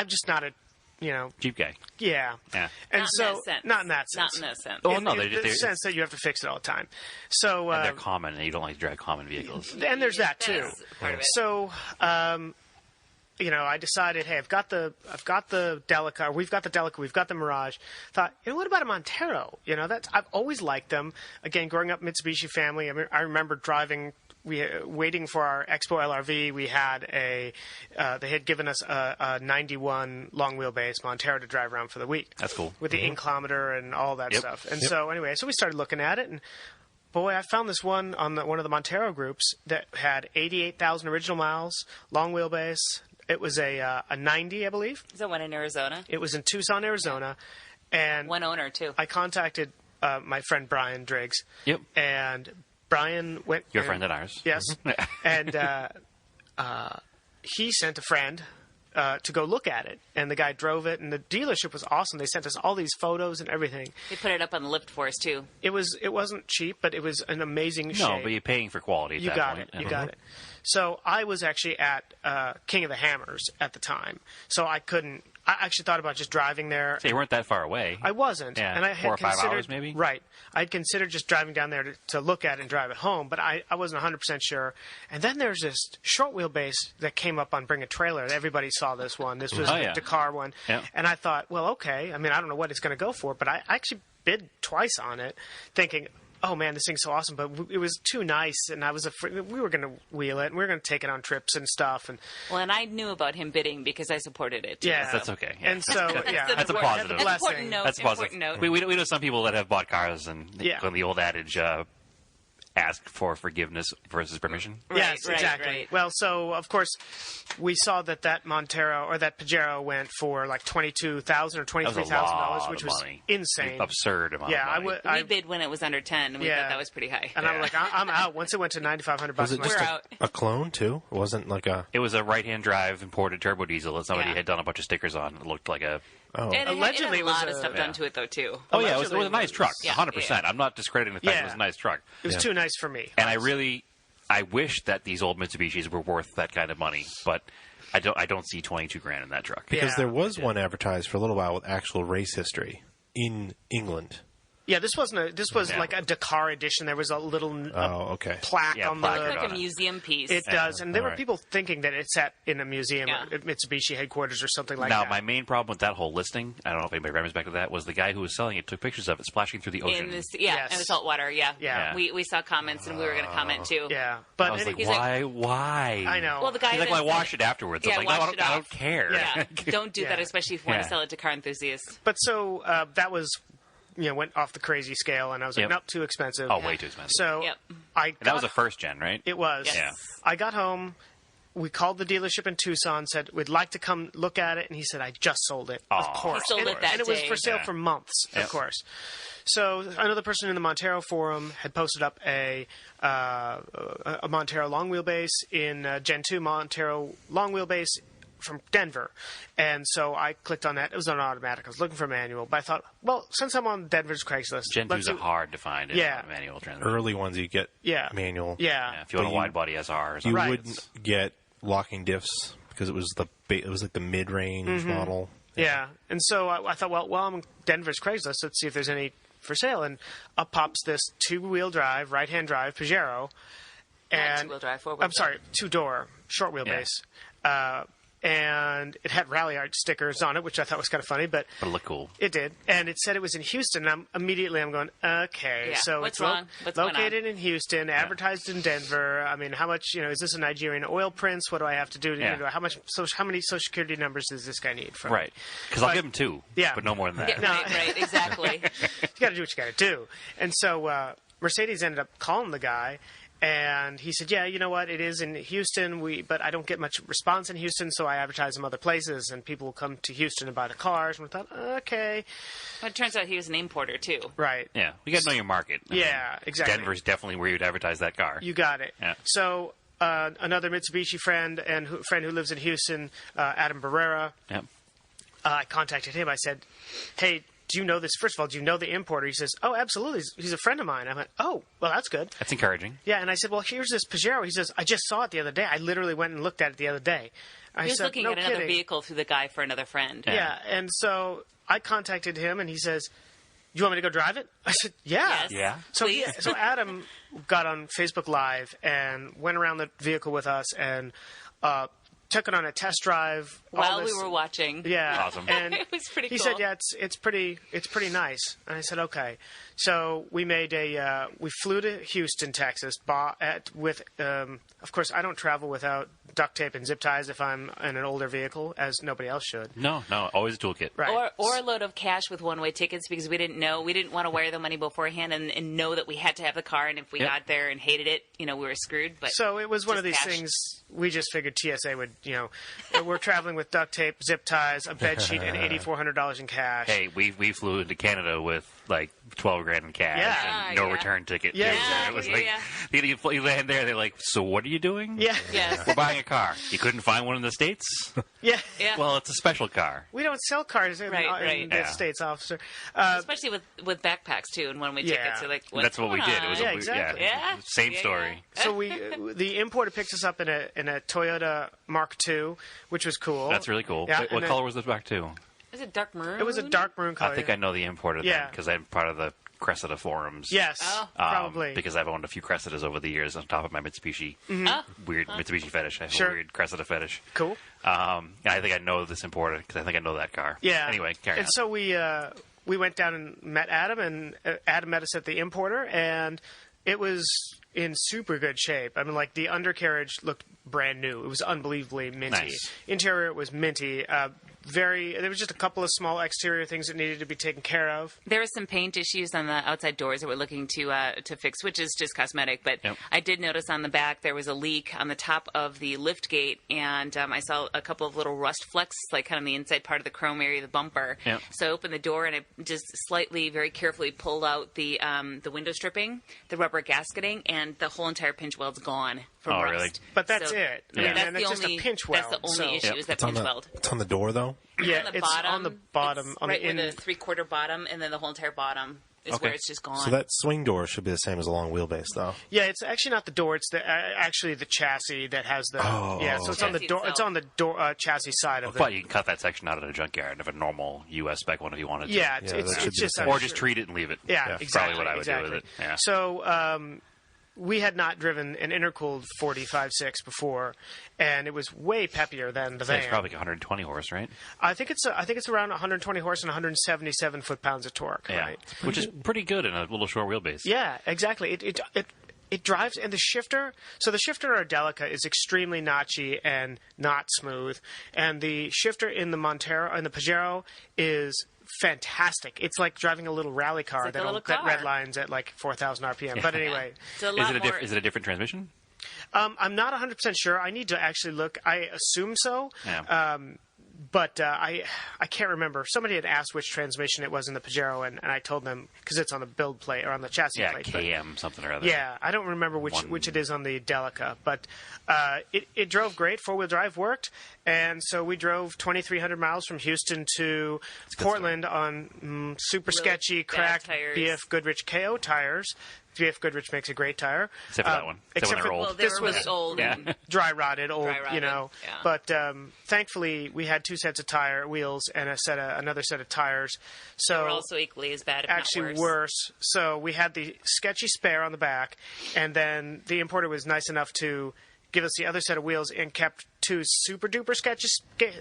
just not a. You know, Jeep guy. yeah. Yeah. And Not so, in that sense. not in that sense. Not in that sense. Well, no, in the sense that you have to fix it all the time. So, And they're common and you don't like to drive common vehicles. and there's that too. That's part of it. So, you know, I decided, hey, I've got the Delica, we've got the Delica, we've got the Mirage. Thought, you know, what about a Montero? You know, I've always liked them. Again, growing up Mitsubishi family, I remember driving. Waiting for our Expo LRV, we had they had given us a 91 long wheelbase Montero to drive around for the week. That's cool. With the inclometer and all that Yep. stuff. And so anyway, so we started looking at it, and boy, I found this one on one of the Montero groups that had 88,000 original miles, long wheelbase. It was a 90, I believe. Is that one in Arizona? It was in Tucson, Arizona, and One owner, too. I contacted my friend Brian Driggs. Yep. And Brian went. Your friend and ours. Yes. And he sent a friend to go look at it, and the guy drove it, and the dealership was awesome. They sent us all these photos and everything. They put it up on the lift for us, too. It wasn't cheap, but it was an amazing shape. No, but you're paying for quality at You that got point. it. You got it. So I was actually at King of the Hammers at the time, so I couldn't. I actually thought about just driving there. So you weren't that far away. I wasn't, Yeah, and I had 4 or 5 considered, hours maybe? Right, I'd considered just driving down there to look at it and drive it home, but I wasn't 100% sure. And then there's this short wheelbase that came up on Bring a Trailer. Everybody saw this one. This was Oh, the yeah. Dakar one, Yeah. and I thought, well, okay. I mean, I don't know what it's going to go for, but I actually bid twice on it, thinking, oh man, this thing's so awesome, but it was too nice, and I was afraid we were going to wheel it, and we were going to take it on trips and stuff, and Well, and I knew about him bidding because I supported it, too. yeah, That's okay, yeah. And so, yeah, That's a positive. That's blessing. important note. That's positive. Important note. We know some people that have bought cars and Yeah. the old adage, ask for forgiveness versus permission. Yes, Right, exactly. right. Well, so of course we saw that Montero or that Pajero went for like $22,000 or That was a $23,000, lot which of was money. insane. Absurd amount Yeah, of I money. would. We bid when it was under 10, and we Yeah. thought that was pretty high. And I'm Yeah. like, I'm out. Once it went to $9,500, Was it I'm just like, We're out. a clone too? It wasn't like a. It was a right-hand drive imported turbo diesel that somebody Yeah. had done a bunch of stickers on. It looked like a... Oh, And Allegedly, it it had was a lot of a- stuff yeah. done to it, though, too. Oh, yeah, it Allegedly was a nice truck. Yeah, 100%. I'm not discrediting the fact Yeah. it was a nice truck. it was Yeah. too nice for me. And I wish that these old Mitsubishis were worth that kind of money, but I don't see 22 grand in that truck. because Yeah. there was one advertised for a little while with actual race history in England. Yeah, this wasn't. This was Yeah. like a Dakar edition. There was a little Oh, okay. plaque Yeah, on placard the. Like on a it. museum piece. It does, and there were Alright. people thinking that it's in a museum Yeah. at Mitsubishi headquarters or something like Now, that. my main problem with that whole listing, I don't know if anybody remembers back to that, was the guy who was selling it took pictures of it splashing through the ocean. in this, Yes. in the salt water, yeah. Yeah. We saw comments, and we were going to comment, too. Yeah, I but was like, anyway, He's like- why? I know. Well, the guy He's like, that well, I said wash it afterwards. Yeah, I'm like, no, wash it I off. don't care. Yeah. Don't do that, Yeah. especially if you want Yeah. to sell it to car enthusiasts. But so that was, went off the crazy scale, and I was like, Yep. nope, too expensive. Oh, way too expensive. So Yep. I And that was a first gen, right? it was. Yes. Yeah. I got home. We called the dealership in Tucson, said we'd like to come look at it, and he said I just sold it. Of Aw. course, He sold and, it that and it was day. for sale Yeah. for months. Yep. Of course. So another person in the Montero forum had posted up a Montero long wheelbase in Gen 2 Montero long wheelbase from Denver. And so I clicked on that. It was on automatic. I was looking for a manual, but I thought, well, since I'm on Denver's Craigslist, Gen 2s let's are do- hard to find in Yeah. manual transmission. Early ones you get Yeah. manual. Yeah. Yeah, if you want But a you- wide body SR or You something. Right. wouldn't get locking diffs because it was like the mid range model. Yeah, and so I thought, well, I'm on Denver's Craigslist. Let's see if there's any for sale. And up pops this two-wheel drive, right-hand drive Pajero, Not and two-wheel drive, four-wheel I'm sorry, two-door, short wheelbase. and it had Rally Art stickers on it, which I thought was kind of funny, but it looked cool. It did, and it said it was in Houston. And I'm going, okay, Yeah. so What's it's wrong? What's going on? located in Houston, advertised in Denver. I mean, how much? Is this a Nigerian oil prince? What do I have to do? How many social security numbers does this guy need from? Right, because I'll give him 2, but no more than that. Yeah, right, exactly. You got to do what you got to do. And so Mercedes ended up calling the guy. And he said, yeah, you know what? It is in Houston, but I don't get much response in Houston, so I advertise them other places, and people will come to Houston and buy the cars. And we thought, okay. Well, it turns out he was an importer, too. Right. Yeah, you got to know your market. Exactly. Denver's definitely where you'd advertise that car. You got it. Yeah. So another Mitsubishi friend who lives in Houston, Adam Barrera, I contacted him. I said, hey, do you know this? First of all, do you know the importer? He says, oh, absolutely. He's a friend of mine. I went, oh, well, that's good. That's encouraging. Yeah, and I said, well, here's this Pajero. He says, I just saw it the other day. I literally went and looked at it the other day. He was looking at another vehicle through the guy for another friend. Yeah, and so I contacted him, and he says, do you want me to go drive it? I said, yeah. Yes. Yeah. So Adam got on Facebook Live and went around the vehicle with us and took it on a test drive while we were watching. Yeah, awesome. And it was pretty cool. He said, "Yeah, it's pretty nice." And I said, "Okay." So we we flew to Houston, Texas. Of course, I don't travel without duct tape and zip ties if I'm in an older vehicle, as nobody else should. No, always a toolkit. Right. Or a load of cash with one-way tickets because we didn't want to wire the money beforehand and know that we had to have the car, and if we got there and hated it, we were screwed. But so it was one of these cash. things. We just figured TSA would, we're traveling with duct tape, zip ties, a bed sheet, and $8,400 in cash. Hey, we flew into Canada with like $12,000 in cash and no return ticket. Yeah, It was you land there. They're like, so what are you doing? Yeah. Yes. We're buying a car. You couldn't find one in the States? Yeah. Well, it's a special car. We don't sell cars in the States, officer. Especially with backpacks too and one-way tickets. You're like, that's what we did. It was exactly. Same story. So the importer picked us up in a Toyota Mark II, which was cool. That's really cool. Yeah, what color was this Mark II? Was it dark maroon? It was a dark maroon color. I think I know the importer then because I'm part of the Cressida forums. Yes, probably. Because I've owned a few Cressidas over the years on top of my Mitsubishi. Weird Mitsubishi fetish. I have a weird Cressida fetish. Cool. And I think I know this importer because I think I know that car. Yeah. Anyway, carry on. And so we went down and met Adam, and Adam met us at the importer, and it was in super good shape. I mean, like, the undercarriage looked brand new. It was unbelievably minty. Nice. Interior was minty. There was just a couple of small exterior things that needed to be taken care of. There were some paint issues on the outside doors that we're looking to fix, which is just cosmetic. But I did notice on the back there was a leak on the top of the lift gate, and I saw a couple of little rust flecks, like kind of the inside part of the chrome area of the bumper. Yep. So I opened the door and I just slightly, very carefully pulled out the window stripping, the rubber gasketing, and the whole entire pinch weld's gone from rust. Really? But that's it. Yeah. And it's just a pinch weld. That's the only issue is that pinch weld. It's on the door, though? Yeah, it's on the bottom. It's right with the three-quarter bottom, and then the whole entire bottom is where it's just gone. So that swing door should be the same as a long wheelbase, though. Yeah, it's actually not the door. It's actually the chassis that has the. So it's on the door. It's on the door chassis side of it. But you can cut that section out at a junkyard of a normal U.S. spec one if you wanted to. Yeah, it's just or just treat it and leave it. Yeah, exactly. Probably what I would do with it. Yeah. So we had not driven an intercooled 45.6 before, and it was way peppier than the van. It's probably 120 horse, right? I think it's around 120 horse and 177 foot-pounds of torque. Yeah, right? Which is pretty good in a little short wheelbase. Yeah, exactly. It drives, and the shifter. So the shifter in our Delica is extremely notchy and not smooth, and the shifter in the Pajero is fantastic. It's like driving a little rally car that red lines at like 4,000 RPM. But anyway, is it a different transmission? I'm not 100% sure. I need to actually look. I assume so. Yeah. But I can't remember. Somebody had asked which transmission it was in the Pajero, and I told them because it's on the build plate or on the chassis plate. Yeah, KM something or other. Yeah, I don't remember which it is on the Delica, but it drove great. 4-wheel drive worked, and so we drove 2,300 miles from Houston to Portland on super really sketchy, cracked BF Goodrich KO tires. BF Goodrich makes a great tire. Except for that one. Except for well, this was old. Yeah. Dry rotted, old, Yeah. But thankfully, we had 2 sets of wheels and another set of tires. So they were also equally as bad, if actually not worse. So we had the sketchy spare on the back, and then the importer was nice enough to give us the other set of wheels and kept 2 super duper sketchy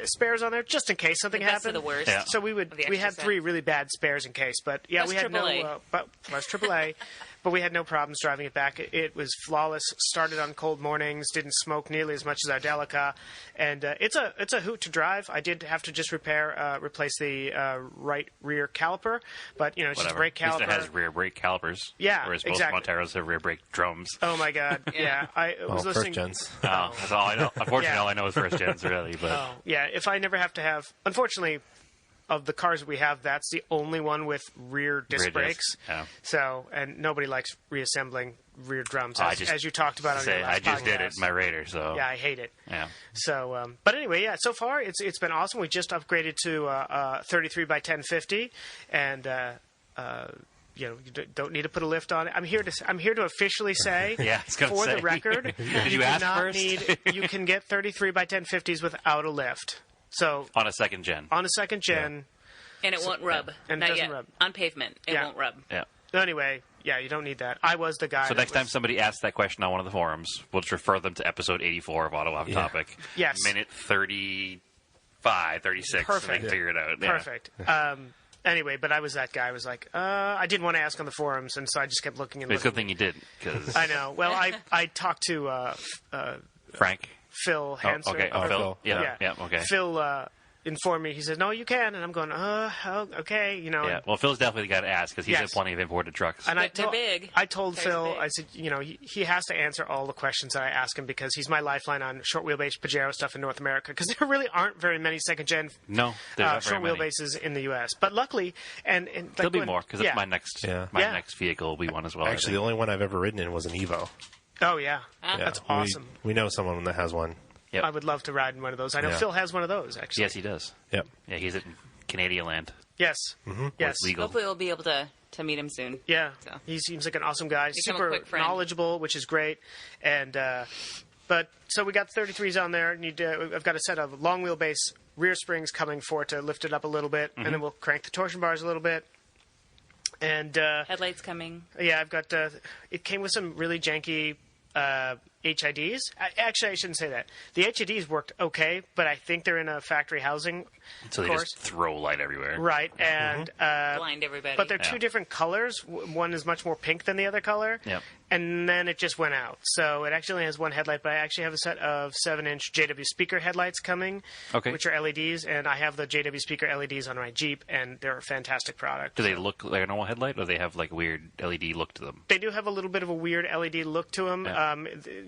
spares on there just in case something The best of happened. the worst. Yeah. So we extra had set. 3 really bad spares in case, but yeah, Plus we had AAA. no plus AAA, but we had no problems driving it back. It was flawless. Started on cold mornings, didn't smoke nearly as much as our Delica, and it's a hoot to drive. I did have to just replace the right rear caliper, but it's just a brake At least caliper. it has rear brake calipers. Yeah, Whereas exactly. most Monteros have rear brake drums. Oh my god, yeah. I was Well, listening. first gens. Oh, that's all I know. Unfortunately, Yeah. all I know is first gens, really. But Oh, yeah. If I never have to have, unfortunately, of the cars we have, that's the only one with rear disc Rear disc, brakes. yeah. So, and nobody likes reassembling rear drums, I as, just as you talked about on your last I just did it podcast. in my Raider, so Yeah, I hate it. yeah. So, but anyway, yeah. So far, it's been awesome. We just upgraded to 33 by 1050, and you don't need to put a lift on it. I'm here to officially say, Yeah, I was gonna for say. the record, Did you do ask not first? you can get 33 by 1050s without a lift. So On a second gen. on a second gen. And it won't rub. And it Not doesn't yet. rub. On pavement, it Yeah. won't rub. Yeah. Anyway, yeah, you don't need that. I was the guy. So that next time was- somebody asks that question on one of the forums, we'll just refer them to episode 84 of Auto Off Topic. Yes. Minute 35, 36. So they Perfect. can figure it out. Yeah. Perfect. Anyway, but I was that guy. I was like, I didn't want to ask on the forums, and so I just kept looking and It's a looking. good thing you didn't, because I know. Well, I talked to Frank. Phil Oh, Hanser. okay. Oh, Oh, Phil. Phil. Yeah. Yeah. Okay. Phil informed me. He said, "No, you can," and I'm going, okay, Yeah. Well, Phil's definitely the guy to ask because he's Yes. had plenty of imported trucks. And They're big. I told Cars Phil, big. I said, he has to answer all the questions that I ask him because he's my lifeline on short wheelbase Pajero stuff in North America because there really aren't very many second gen No, there's not very short many. wheelbases in the U.S. But luckily, and like There'll be when- more because yeah. my next Yeah. my Yeah. next vehicle will be one as well. I Actually, think. the only one I've ever ridden in was an Evo. Oh yeah, Yeah, that's we- awesome. We know someone that has one. Yep. I would love to ride in one of those. I know Yeah. Phil has one of those actually. Yes, he does. Yep. Yeah, he's in Canadian land. Yes. Mm-hmm. Yes. It's legal. Hopefully, we'll be able to meet him soon. Yeah, So. he seems like an awesome guy, Become a super quick friend. knowledgeable, which is great. And but so we got 33s on there. And I've got a set of long wheelbase rear springs coming for it to lift it up a little bit, and then we'll crank the torsion bars a little bit. And Headlights coming. yeah, I've got it came with some really janky HIDs. Actually, I shouldn't say that. The HIDs worked okay, but I think they're in a factory housing. So they of just course. throw light everywhere. Right, and Blind everybody. but they're Yeah. two different colors. One is much more pink than the other color. Yep. And then it just went out. So it actually only has one headlight, but I actually have a set of 7-inch JW speaker headlights coming, Okay. which are LEDs, and I have the JW speaker LEDs on my Jeep, and they're a fantastic product. Do they look like a normal headlight, or they have like a weird LED look to them? They do have a little bit of a weird LED look to them. Yeah.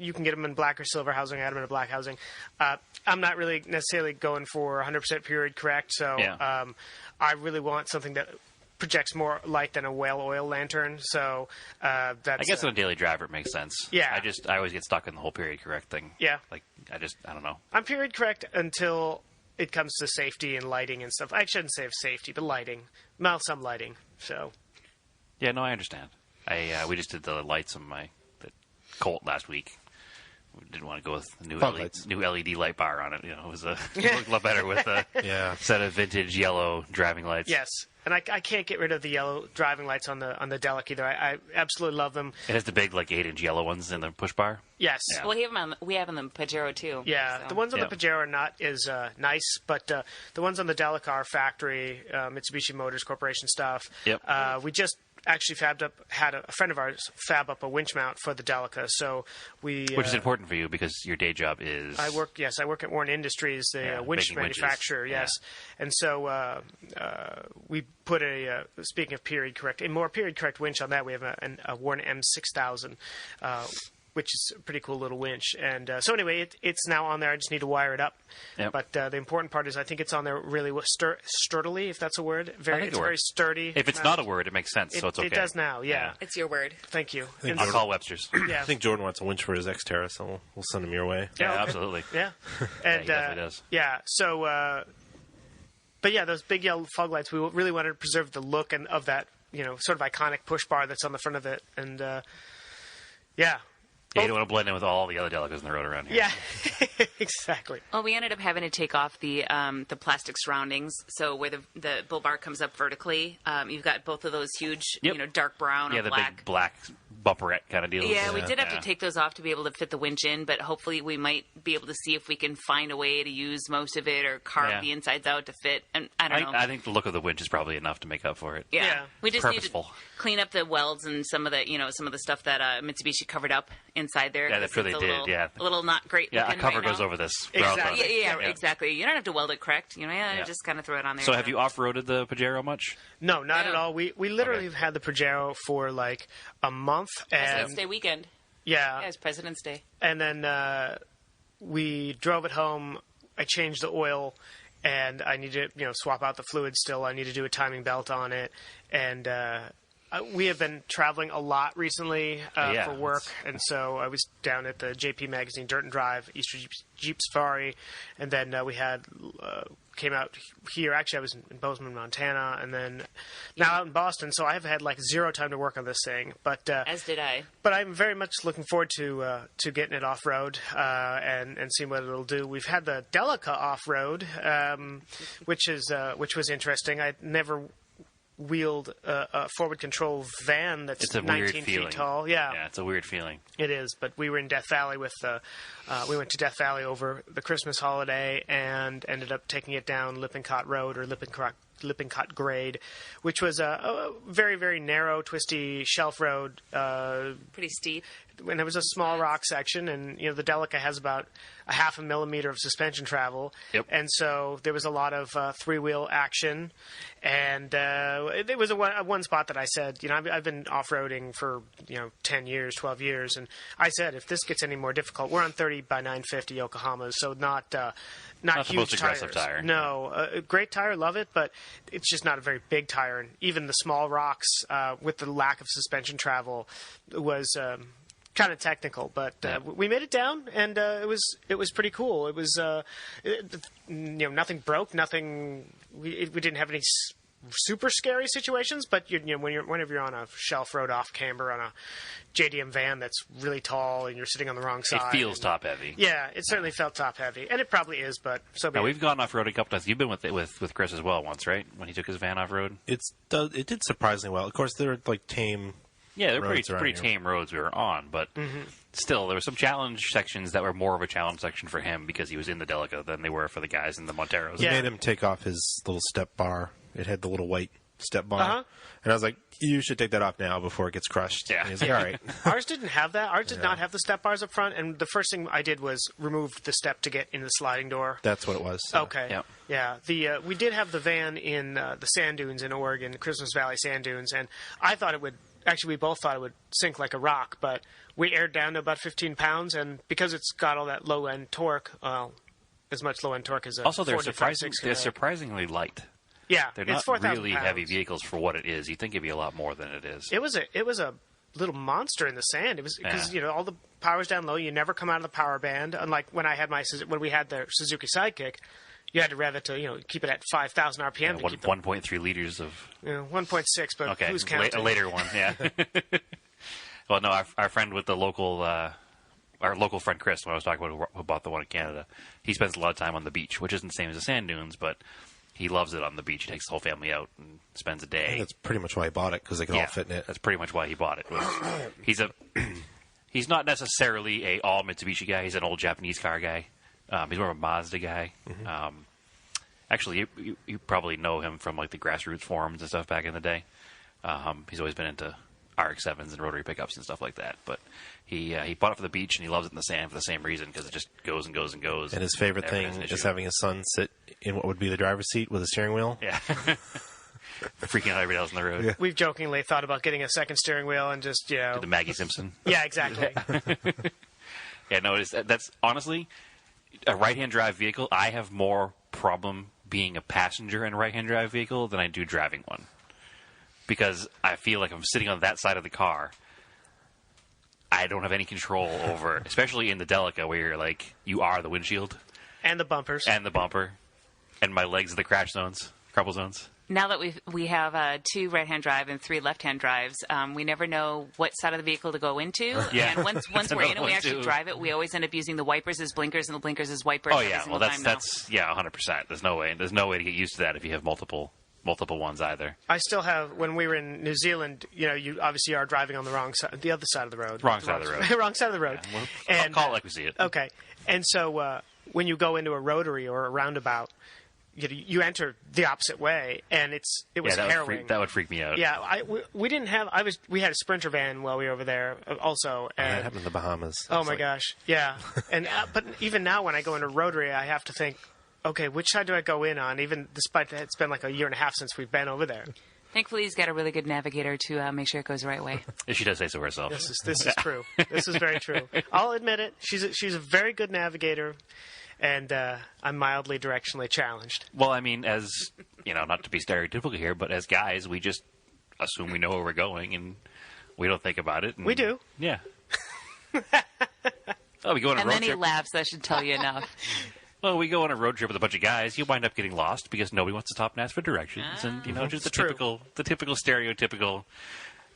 You can get them in black or silver housing. I had them in a black housing. I'm not really necessarily going for 100% period correct, so Yeah. I really want something that projects more light than a whale oil lantern. So that's. I guess on a daily driver it makes sense. Yeah. I always get stuck in the whole period correct thing. Yeah. Like I don't know. I'm period correct until it comes to safety and lighting and stuff. I shouldn't say safety, but lighting. Well, some lighting. So Yeah, no, I understand. We just did the lights on the Colt last week. We didn't want to go with the new Fog LED, lights. new LED light bar on it. It was it looked a lot better with a Yeah. set of vintage yellow driving lights. yes, and I can't get rid of the yellow driving lights on the Delica either. I absolutely love them. It has the big 8-inch yellow ones in the push bar. Yes. Yeah. Well, we have them on the Pajero too. Yeah, so. the ones on Yeah. the Pajero are not as nice, but the ones on the Delica are factory Mitsubishi Motors Corporation stuff. Yep. We just actually had a friend of ours fab up a winch mount for the Delica, so we. Which is important for you because your day job is. I work at Warren Industries, the Yeah, winch making winches. manufacturer. Yes, and so we put speaking of period correct, a more period correct winch on that. We have a Warren M6000. Which is a pretty cool little winch. And so anyway, it's now on there. I just need to wire it up. Yep. But the important part is I think it's on there really sturdily, if that's a word. I think It's it very works. sturdy. If it's not a word, it makes sense, so it's okay. It does now, yeah. It's your word. Thank you. think And I'll so- call Webster's. yeah. I think Jordan wants a winch for his Xterra, so we'll send him your way. Yeah, okay. absolutely. Yeah. Yeah, And he definitely does. yeah, so but yeah, those big yellow fog lights, we really wanted to preserve the look of that, sort of iconic push bar that's on the front of it. And yeah. Yeah, you don't want to blend in with all the other Delicas in the road around here. Yeah, exactly. Well, we ended up having to take off the plastic surroundings. So where the bull bar comes up vertically, you've got both of those huge, dark brown or the black. big black bumperette kind of deal. Yeah, we did have to take those off to be able to fit the winch in, but hopefully we might be able to see if we can find a way to use most of it or carve the insides out to fit. And I don't know. I think the look of the winch is probably enough to make up for it. Yeah. We just Purposeful. need to clean up the welds and some of the stuff that Mitsubishi covered up inside there. Yeah, that's sure they did. A little not great. Yeah, a cover right goes now. over this. Exactly. Yeah, exactly. You don't have to weld it correct. Just kind of throw it on there. So have you off-roaded the Pajero much? No, not at all. We literally have had the Pajero for like a month. President's Day weekend. Yeah. Yeah, it's President's Day. And then we drove it home. I changed the oil, and I need to swap out the fluid still. I need to do a timing belt on it. And we have been traveling a lot recently for work, and so I was down at the JP Magazine Dirt and Drive, Easter Jeep Safari, and then we had came out here. Actually, I was in Bozeman, Montana, and then now out in Boston. So I've had like zero time to work on this thing. But as did I. But I'm very much looking forward to getting it off road and seeing what it'll do. We've had the Delica off road, which was interesting. I never wheeled a forward control van that's 19 feet tall. Yeah, it's a weird feeling. It is, but we were in Death Valley we went to Death Valley over the Christmas holiday and ended up taking it down Lippincott Road or Lippincott Grade, which was a very, very narrow, twisty shelf road. Pretty steep. And it was a small rock section, and the Delica has about a 0.5 millimeter of suspension travel. Yep. And so there was a lot of three-wheel action, and there was one spot that I said, I've been off-roading for 10 years, 12 years, and I said, if this gets any more difficult, we're on 30 by 950 Yokohamas, so not huge the most aggressive tires. tire. No, great tire, love it, but it's just not a very big tire, and even the small rocks with the lack of suspension travel was kind of technical, but we made it down, and it was pretty cool. It was nothing broke, nothing. We didn't have any super scary situations, but whenever you're on a shelf road off camber on a JDM van that's really tall and you're sitting on the wrong side, it feels top heavy. Yeah, it certainly felt top heavy, and it probably is, but so. Now we've gone off road a couple times. You've been with Chris as well once, right? When he took his van off road. It did surprisingly well. Of course, they're like tame. Yeah, they're pretty tame roads we were on, but still, there were some challenge sections that were more of a challenge section for him because he was in the Delica than they were for the guys in the Monteros. Yeah. Made him take off his little step bar. It had the little white step bar. And I was like, you should take that off now before it gets crushed. Yeah. And he's like, all right. Ours didn't have that. Ours did not have the step bars up front, and the first thing I did was remove the step to get in the sliding door. That's what it was. Okay. Yep. Yeah. We did have the van in the sand dunes in Oregon, Christmas Valley sand dunes, and I thought it would. Actually, we both thought it would sink like a rock, but we aired down to about 15 pounds, and because it's got all that low-end torque, as much low-end torque as a also they're 456 surprisingly light. Yeah, They're it's not 4,000 really pounds. heavy vehicles for what it is. You'd think it'd be a lot more than it is. It was a little monster in the sand. It was because all the power's down low. You never come out of the power band. Unlike when we had the Suzuki Sidekick, you had to rev it to keep it at 5,000 RPM. 1.3 liters of 1.6, but who's counting? A later one, yeah. Well, no, our friend with the local. Our local friend Chris, when I was talking about who bought the one in Canada, he spends a lot of time on the beach, which isn't the same as the sand dunes, but he loves it on the beach. He takes the whole family out and spends a day. That's pretty much why he bought it, because they can all fit in it. That's pretty much why he bought it. He's not necessarily a all Mitsubishi guy. He's an old Japanese car guy. He's more of a Mazda guy. Mm-hmm. Actually, you probably know him from like the grassroots forums and stuff back in the day. He's always been into RX-7s and rotary pickups and stuff like that. But he bought it for the beach, and he loves it in the sand for the same reason, because it just goes and goes and goes. And his favorite thing is having his son sit in what would be the driver's seat with a steering wheel. Yeah. Freaking out everybody else on the road. Yeah. We've jokingly thought about getting a second steering wheel and just, Do the Maggie Simpson. Yeah, exactly. Yeah, no, that's honestly a right-hand drive vehicle. I have more problem being a passenger in a right-hand drive vehicle than I do driving one, because I feel like I'm sitting on that side of the car. I don't have any control over, especially in the Delica, where you're like, you are the windshield and the bumpers and the bumper, and my legs are the crash zones, crumple zones. now that we have 2 right-hand drive and 3 left-hand drives, we never know what side of the vehicle to go into. Yeah. And once we're in and we actually drive it, we always end up using the wipers as blinkers and the blinkers as wipers. Oh yeah, well that's 100%. There's no way to get used to that if you have multiple ones either. I still have, when we were in New Zealand, you obviously are driving on the wrong side, the other side of the road. Wrong side of the road. Wrong side of the road. Yeah, well, and, call it like we see it. Okay. And so when you go into a rotary or a roundabout, you enter the opposite way, and it was harrowing. That would freak me out. Yeah, we didn't have. We had a Sprinter van while we were over there, also. And, that happened in the Bahamas. Oh my gosh, yeah. And but even now, when I go into rotary, I have to think, okay, which side do I go in on? Even despite that, it's been like a year and a half since we've been over there. Thankfully, he's got a really good navigator to make sure it goes the right way. She does say so herself. This is true. This is very true. I'll admit it. She's a very good navigator. And I'm mildly directionally challenged. Well, I mean, as not to be stereotypical here, but as guys, we just assume we know where we're going, and we don't think about it. And, we do. Yeah. Oh, we go on a road trip. And then he laughs. That should tell you enough. Well, we go on a road trip with a bunch of guys. You wind up getting lost because nobody wants to stop and ask for directions, and just the typical stereotypical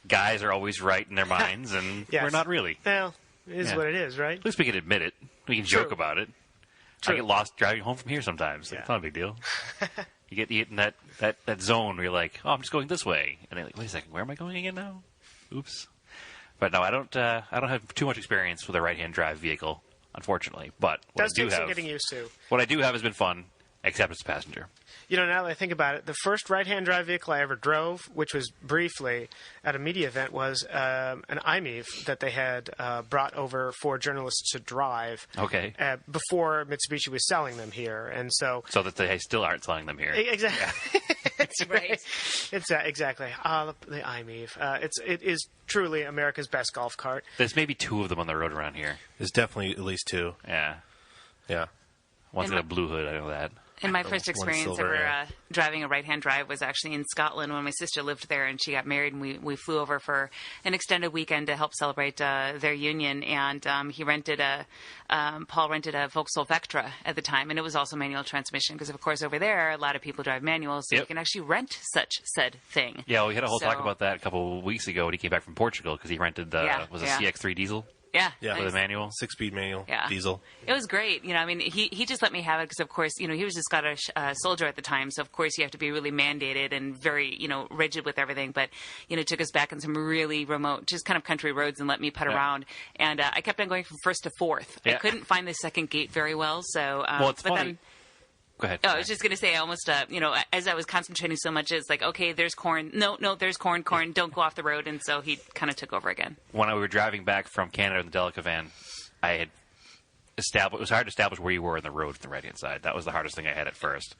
guys are always right in their minds, and yes. We're not really. Well, it is what it is, right? At least we can admit it. We can joke about it. True. I get lost driving home from here sometimes. It's not a big deal. You get in that zone where you're like, oh, I'm just going this way, and they're like, wait a second, where am I going again now? Oops. But no, I don't have too much experience with a right-hand drive vehicle, unfortunately. But what does take some getting used to. What I do have has been fun, except as a passenger. Now that I think about it, the first right-hand drive vehicle I ever drove, which was briefly at a media event, was an iMEV that they had brought over for journalists to drive. Okay. Before Mitsubishi was selling them here, and so that they still aren't selling them here. Exactly. That's right. It's exactly the iMEV. It is truly America's best golf cart. There's maybe 2 of them on the road around here. There's definitely at least 2. Yeah. Yeah. One's got a blue hood. I know that. And my first experience ever driving a right-hand drive was actually in Scotland when my sister lived there, and she got married, and we flew over for an extended weekend to help celebrate their union. And Paul rented a Vauxhall Vectra at the time, and it was also manual transmission because, of course, over there a lot of people drive manuals, so you can actually rent said thing. Yeah, we had a whole talk about that a couple of weeks ago when he came back from Portugal because he rented a CX-3 diesel. Yeah. For the manual. 6-speed manual. Yeah. Diesel. It was great. He just let me have it because, of course, he was a Scottish soldier at the time. So, of course, you have to be really mandated and very, rigid with everything. But, took us back on some really remote, just kind of country roads and let me putt around. And I kept on going from first to fourth. Yeah. I couldn't find the second gate very well. So, it's funny. Go ahead. Oh, I was just going to say, I almost, as I was concentrating so much, it's like, okay, there's corn. No, there's corn. Don't go off the road. And so he kind of took over again. When we were driving back from Canada in the Delica van, it was hard to establish where you were in the road on the right-hand side. That was the hardest thing I had at first.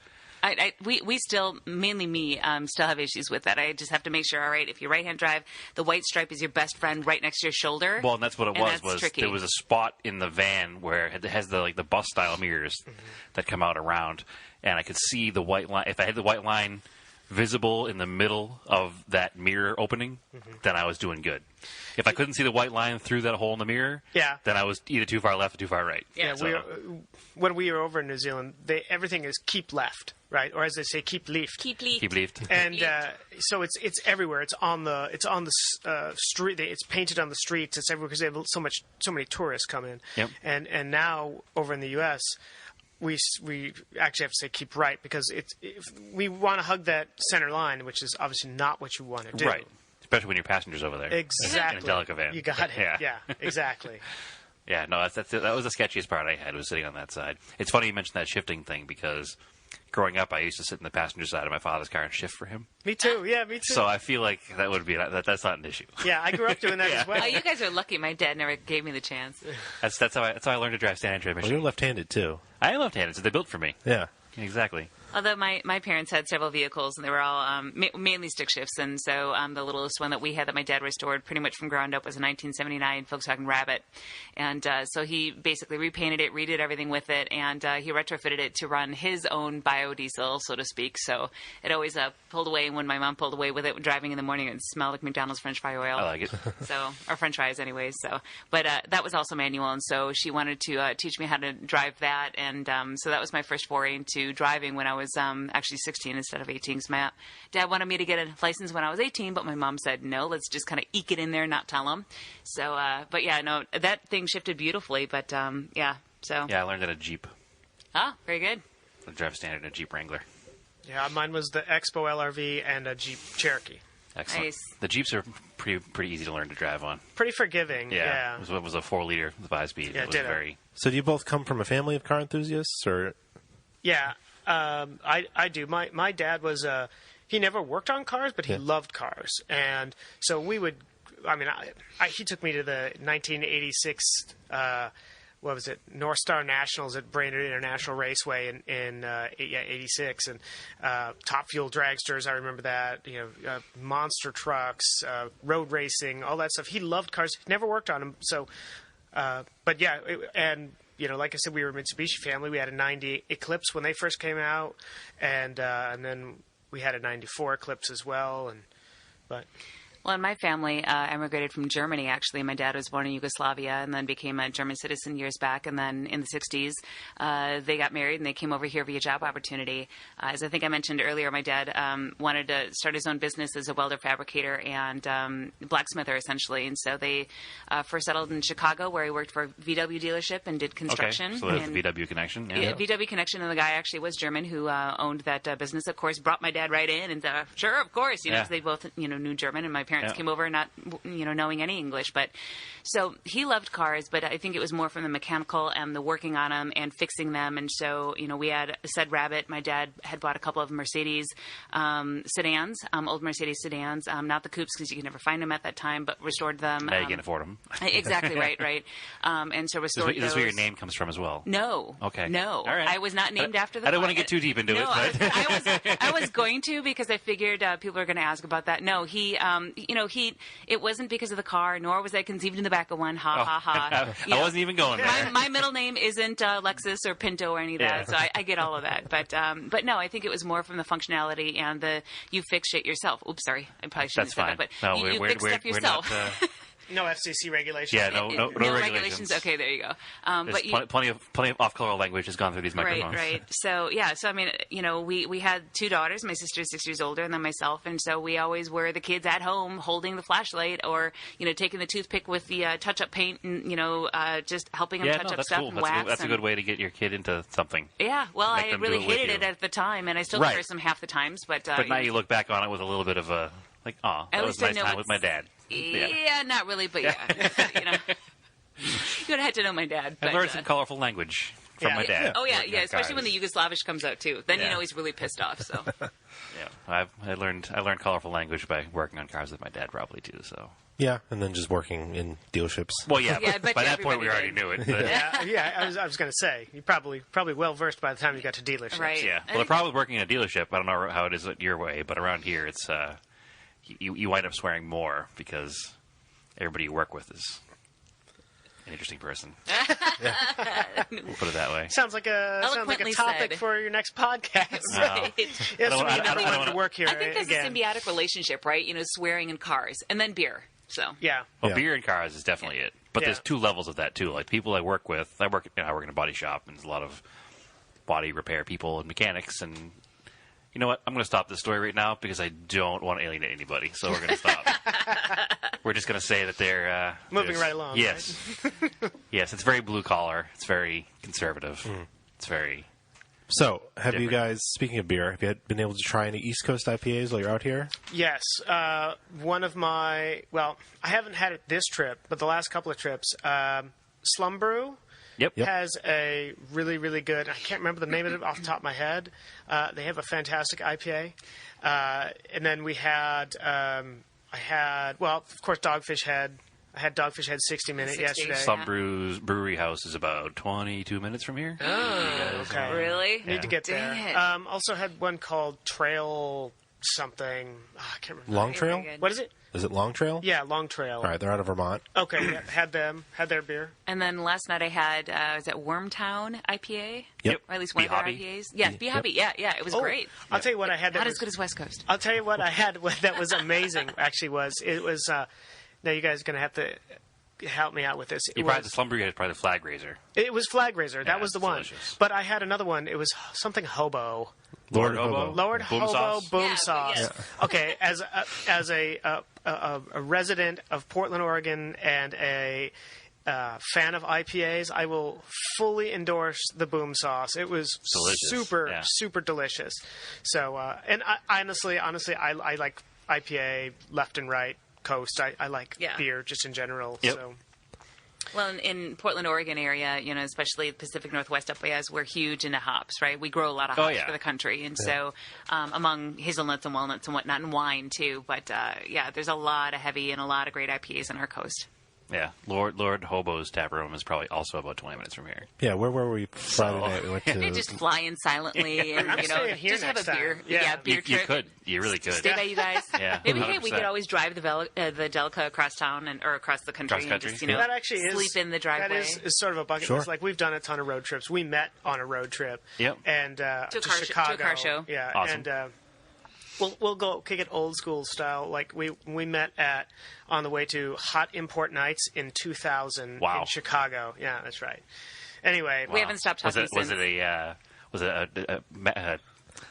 We still, mainly me, still have issues with that. I just have to make sure, all right, if you right-hand drive, the white stripe is your best friend right next to your shoulder. Well, and that's what it was tricky. There was a spot in the van where it has the bus-style mirrors that come out around, and I could see the white line. If I had the white line visible in the middle of that mirror opening, then I was doing good. If I couldn't see the white line through that hole in the mirror, then I was either too far left or too far right. Yeah, when we were over in New Zealand, everything is keep left, right? Or as they say, keep left. Keep left. Keep left. And so it's everywhere. It's on the street. It's painted on the streets. It's everywhere because they have so many tourists come in. Yep. And now over in the U.S., we actually have to say keep right because we want to hug that center line, which is obviously not what you want to do. Right. Especially when your passenger's over there. Exactly. In a Delica van. You got it. Yeah, exactly. Yeah, no, that was the sketchiest part I had, was sitting on that side. It's funny you mentioned that shifting thing because growing up I used to sit in the passenger side of my father's car and shift for him. Me too. Yeah, me too. So I feel like that's not an issue. Yeah, I grew up doing that as well. Oh, you guys are lucky. My dad never gave me the chance. That's how I learned to drive standard transmission. Well, you're left-handed too. I am left-handed, so they built for me. Yeah. Exactly. Although my parents had several vehicles, and they were all mainly stick shifts, and so the littlest one that we had that my dad restored pretty much from ground up was a 1979 Volkswagen Rabbit. And so he basically repainted it, redid everything with it, and he retrofitted it to run his own biodiesel, so to speak. So it always pulled away, and when my mom pulled away with it driving in the morning, it would smell like McDonald's French fry oil. I like it. Or French fries anyways. But that was also manual, and so she wanted to teach me how to drive that, and so that was my first foray into driving when I was actually 16 instead of 18. Because my dad wanted me to get a license when I was 18, but my mom said no. Let's just kind of eke it in there, and not tell him. So, but yeah, no, that thing shifted beautifully. But yeah, so Yeah, I learned at a Jeep. ah, very good. I drive standard in a Jeep Wrangler. Yeah, mine was the Expo LRV and a Jeep Cherokee. Excellent. Nice. The Jeeps are pretty easy to learn to drive on. Pretty forgiving. Yeah. It was a 4-liter 5-speed. Yeah, it was ditto. very. So do you both come from a family of car enthusiasts, or? Yeah, I do. My dad was he never worked on cars, but he loved cars, and so we would. I mean, he took me to the 1986. What was it? North Star Nationals at Brainerd International Raceway in 86, and Top Fuel dragsters. I remember that. Monster trucks, road racing, all that stuff. He loved cars. He never worked on them. So, but yeah, and like I said, we were a Mitsubishi family. We had a '90 Eclipse when they first came out, and then we had a '94 Eclipse as well. Well, in my family, emigrated from Germany, actually. My dad was born in Yugoslavia and then became a German citizen years back. And then in the 60s, they got married and they came over here via job opportunity. As I think I mentioned earlier, my dad wanted to start his own business as a welder fabricator and blacksmither, essentially. And so they first settled in Chicago, where he worked for a VW dealership and did construction. Okay, so there's the VW connection. Yeah. VW connection, and the guy actually was German who owned that business. Of course, brought my dad right in and sure, of course, because they both knew German, and my parents came over not knowing any English. But so he loved cars, but I think it was more from the mechanical and the working on them and fixing them. And so we had a said Rabbit. My dad had bought a couple of Mercedes sedans, old Mercedes sedans, not the coupes because you could never find them at that time, but restored them. Now you can afford them. Exactly, right. And so restored Is this where your name comes from as well? No. Okay. No. All right. I was not named after the I don't car. want to get too deep into it. But I was going to, because I figured people are going to ask about that. No, it wasn't because of the car, nor was I conceived in the back of one. Ha, ha, ha. I wasn't even going there. My middle name isn't Lexus or Pinto or any of that, so I get all of that. But no, I think it was more from the functionality and you fix shit yourself. Oops, sorry. I probably shouldn't have said that, but you fix stuff yourself. No FCC regulations. Yeah, no regulations. Okay, there you go. But plenty of off-color language has gone through these microphones. Right. So I mean, we had two daughters. My sister's 6 years older than myself, and so we always were the kids at home holding the flashlight, or taking the toothpick with the touch-up paint, and just helping them touch up stuff cool. and wax. That's a good way to get your kid into something. Yeah, well, I really hated it at the time, and I still curse them half the times. But now you look back on it with a little bit of a that was a nice time with my dad. Yeah, not really, but yeah. You would have had to know my dad. I learned some colorful language from my dad. Oh, yeah, especially when the Yugoslavish comes out, too. Then he's really pissed off, so. Yeah, I learned colorful language by working on cars with my dad, probably, too, so. Yeah, and then just working in dealerships. Well, but by that point we already knew it. But. I was going to say, you're probably well versed by the time you got to dealerships. Right. Yeah. Well, the problem with working in a dealership, I don't know how it is your way, but around here it's you wind up swearing more because everybody you work with is an interesting person. We'll put it that way. Sounds like a topic for your next podcast. Right. Yes, I don't want to work here. I think there's a symbiotic relationship, right? Swearing in cars, and then beer. So Well, beer and cars is definitely it. But there's two levels of that too. Like people I work with, I work in a body shop, and there's a lot of body repair people and mechanics. And you know what? I'm going to stop this story right now because I don't want to alienate anybody. So we're going to stop. We're just going to say that they're moving right along. Yes, right? Yes. It's very blue collar. It's very conservative. It's very. So, have different. you guys, speaking of beer, have you been able to try any East Coast IPAs while you're out here? Yes. One of my, I haven't had it this trip, but the last couple of trips, Slum Brew has a really, really good, I can't remember the name of it off the top of my head. They have a fantastic IPA. And then we had, of course, Dogfish Head. I had Dogfish Head 60 Minute yesterday. Slum Brewery House is about 22 minutes from here. Oh, okay. Really? Need to get there. Also had one called Trail something. I can't remember. Long Trail? What is it? Is it Long Trail? Yeah, Long Trail. All right, they're out of Vermont. Okay, had their beer. And then last night I had, was it Wormtown IPA? Yep. Or at least one of their IPAs. Yeah, Be Hobby. Yeah, it was great. I'll tell you what I had. Not as good as West Coast. I'll tell you what I had that was amazing, actually, it was, now you guys are going to have to help me out with this. The Slumberjet is probably the Flag Raiser. It was Flag Raiser. That was the one. Delicious. But I had another one. It was something Hobo. Lord Hobo. Lord Boom Hobo sauce? Boom Yeah, Sauce. yeah. Okay, as a resident of Portland, Oregon, and a fan of IPAs, I will fully endorse the Boom Sauce. It was delicious. super delicious. So, and I, honestly, I like IPA left and right coast. I like beer just in general. Yep. So. Well, in Portland, Oregon area, especially the Pacific Northwest up by us, we're huge into hops, right? We grow a lot of hops for the country. And so among hazelnuts and walnuts and whatnot, and wine too. But, there's a lot of heavy and a lot of great IPAs on our coast. Yeah, Lord Hobo's tap room is probably also about 20 minutes from here. Yeah, where were we Friday night? We went to... You're just flying silently and, staying here just have next a beer. time. Yeah. Beer You trip. could. You really could. Stay by you guys. Yeah, Maybe 100%. we could always drive the Delica across town or across the country. Cross country? And just, That actually sleep in the driveway. That is sort of a bucket Sure. list. Like, we've done a ton of road trips. We met on a road trip. Yep. And to Chicago. To a car show. Yeah. Awesome. And we'll go kick it old school style. Like, we met on the way to Hot Import Nights in 2000 in Chicago. Yeah, that's right. Anyway. We haven't stopped talking Was it a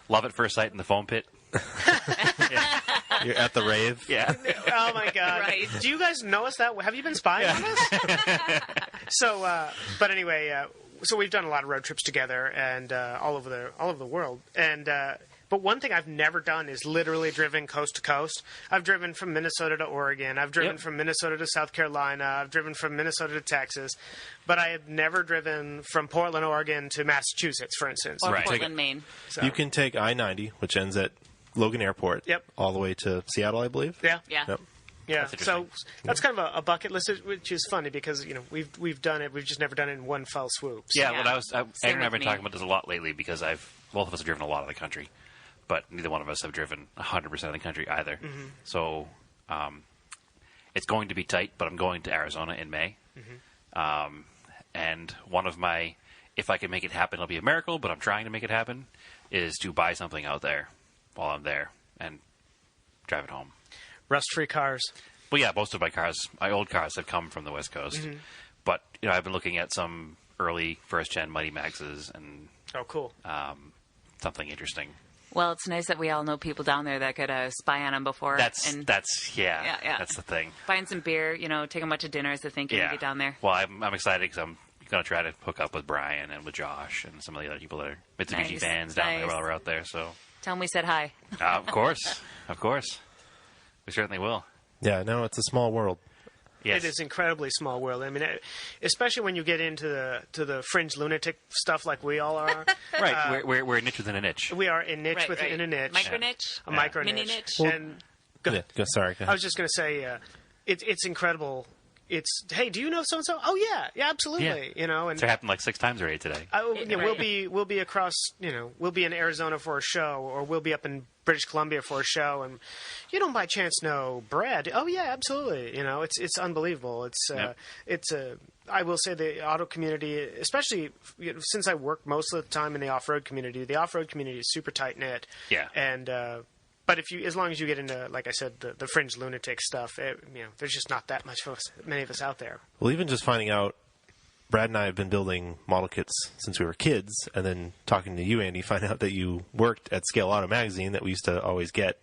love at first sight in the foam pit? You're at the rave? Yeah. Oh, my God. Right. Do you guys know us that way? Have you been spying on us? So, but anyway, so we've done a lot of road trips together and all over the world. And but one thing I've never done is literally driven coast to coast. I've driven from Minnesota to Oregon. I've driven from Minnesota to South Carolina. I've driven from Minnesota to Texas. But I have never driven from Portland, Oregon to Massachusetts, for instance. Or Right. Portland, Maine. So, You can take I-90, which ends at Logan Airport, all the way to Seattle, I believe. Yeah. Yep. Yeah, That's so interesting. that's kind of a bucket list, which is funny because we've done it, we've just never done it in one fell swoop. So. Yeah, Yeah. Aaron and I have with been me. talking about this a lot lately because both of us have driven a lot of the country, but neither one of us have driven 100% of the country either. Mm-hmm. So it's going to be tight, but I'm going to Arizona in May. Mm-hmm. And one of my, if I can make it happen, it'll be a miracle, but I'm trying to make it happen, is to buy something out there while I'm there and drive it home. Rust-free cars. Well, yeah, most of my old cars have come from the West Coast. Mm-hmm. But, I've been looking at some early first-gen Mighty Maxes and Oh, cool. something interesting. Well, it's nice that we all know people down there that could spy on them before. That's and that's the thing. buying some beer, take them out to dinner as a thank you Yeah. and get down there. Well, I'm excited because I'm going to try to hook up with Brian and with Josh and some of the other people that are Mitsubishi Nice, fans down there nice. while we're out there. So, Tell them we said hi. of course. We certainly will. Yeah, no, it's a small world. Yes. It is incredibly small world. I mean, especially when you get into the fringe lunatic stuff like we all are. Right. We're a niche within a niche. We are a niche Right, within right. a niche. Micro niche. A micro Mini niche. niche. And go ahead. Sorry. Go I ahead. was just going to say, it's incredible. It's, hey, do you know so and so? Oh yeah, absolutely. Yeah. And It's happened like 6 times already today. we'll be across. We'll be in Arizona for a show, or we'll be up in British Columbia for a show, and you don't by chance know Brad? Oh yeah, absolutely. It's unbelievable. I will say the auto community, especially since I work most of the time in the off-road community, is super tight knit. Yeah. And but as long as you get into, like I said, the fringe lunatic stuff, there's just not that many of us out there. Well, even just finding out, Brad and I have been building model kits since we were kids, and then talking to you, Andy, find out that you worked at Scale Auto Magazine that we used to always get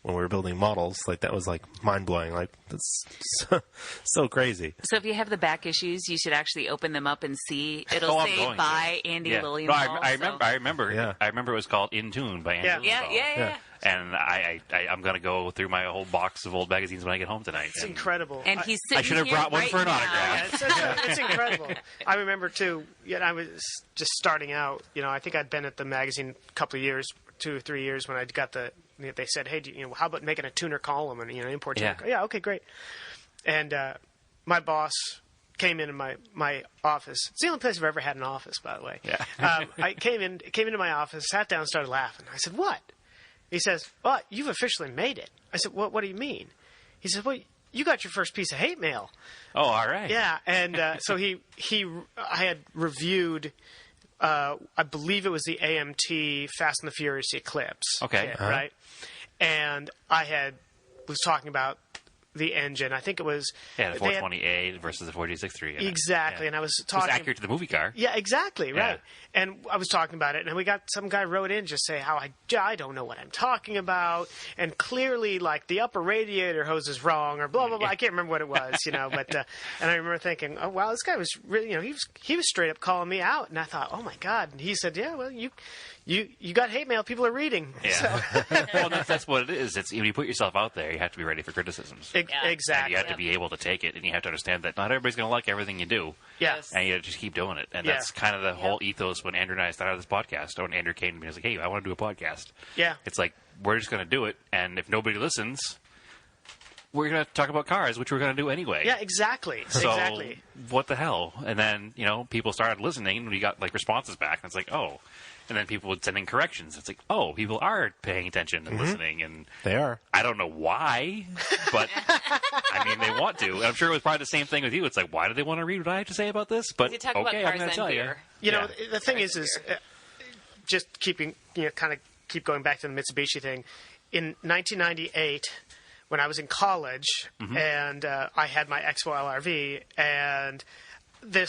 when we were building models. Like, that was, mind-blowing. Like, that's so crazy. So if you have the back issues, you should actually open them up and see. It'll I'm say going by to. Andy Yeah. Lilienthal. No, I remember. Yeah. I remember it was called In Tune by Andy Yeah. Lilienthal. Yeah. And I'm going to go through my whole box of old magazines when I get home tonight. It's incredible. And he's sitting I should have here brought one right for an now. autograph. Yeah, it's incredible. I remember too. I was just starting out. I think I'd been at the magazine a couple of years, 2 or 3 years, when I got they said, "Hey, how about making a tuner column and import tuner?" Yeah. Yeah, okay, great. And my boss came in my office. It's the only place I've ever had an office, by the way. Yeah. I came into my office, sat down, started laughing. I said, "What?" He says, "Well, you've officially made it." I said, "What do you mean?" He says, "Well, you got your first piece of hate mail." Oh, all right. Yeah, and so I had reviewed, I believe it was the AMT Fast and the Furious Eclipse. Okay. Kit, right? And I was talking about the engine. I think it was the 420A versus the 4G63. Exactly, and I was talking. It was accurate to the movie car. Yeah, exactly, right. Yeah. And I was talking about it, and we got some guy wrote in just say how I don't know what I'm talking about, and clearly like the upper radiator hose is wrong or blah blah blah. I can't remember what it was, but and I remember thinking, oh wow, this guy was really, he was straight up calling me out, and I thought, oh my god. And he said, yeah, well you got hate mail people are reading. Yeah. So. Well, that's what it is. It's when you put yourself out there, you have to be ready for criticisms. Exactly. And you have to be able to take it, and you have to understand that not everybody's going to like everything you do. Yes. And you have to just keep doing it. And that's kind of the whole ethos when Andrew and I started this podcast. When Andrew came to me and was like, hey, I want to do a podcast. Yeah. It's like, we're just going to do it, and if nobody listens, we're going to talk about cars, which we're going to do anyway. Yeah, exactly. So, exactly. What the hell? And then, people started listening, and we got, responses back, and it's like, oh. And then people would send in corrections. It's like, oh, people are paying attention and listening. And they are. I don't know why, but, they want to. And I'm sure it was probably the same thing with you. It's like, why do they want to read what I have to say about this? But, you talk okay, about I'm going to tell you. The thing is just keeping, kind of keep going back to the Mitsubishi thing. In 1998, when I was in college, and I had my Expo LRV, and this,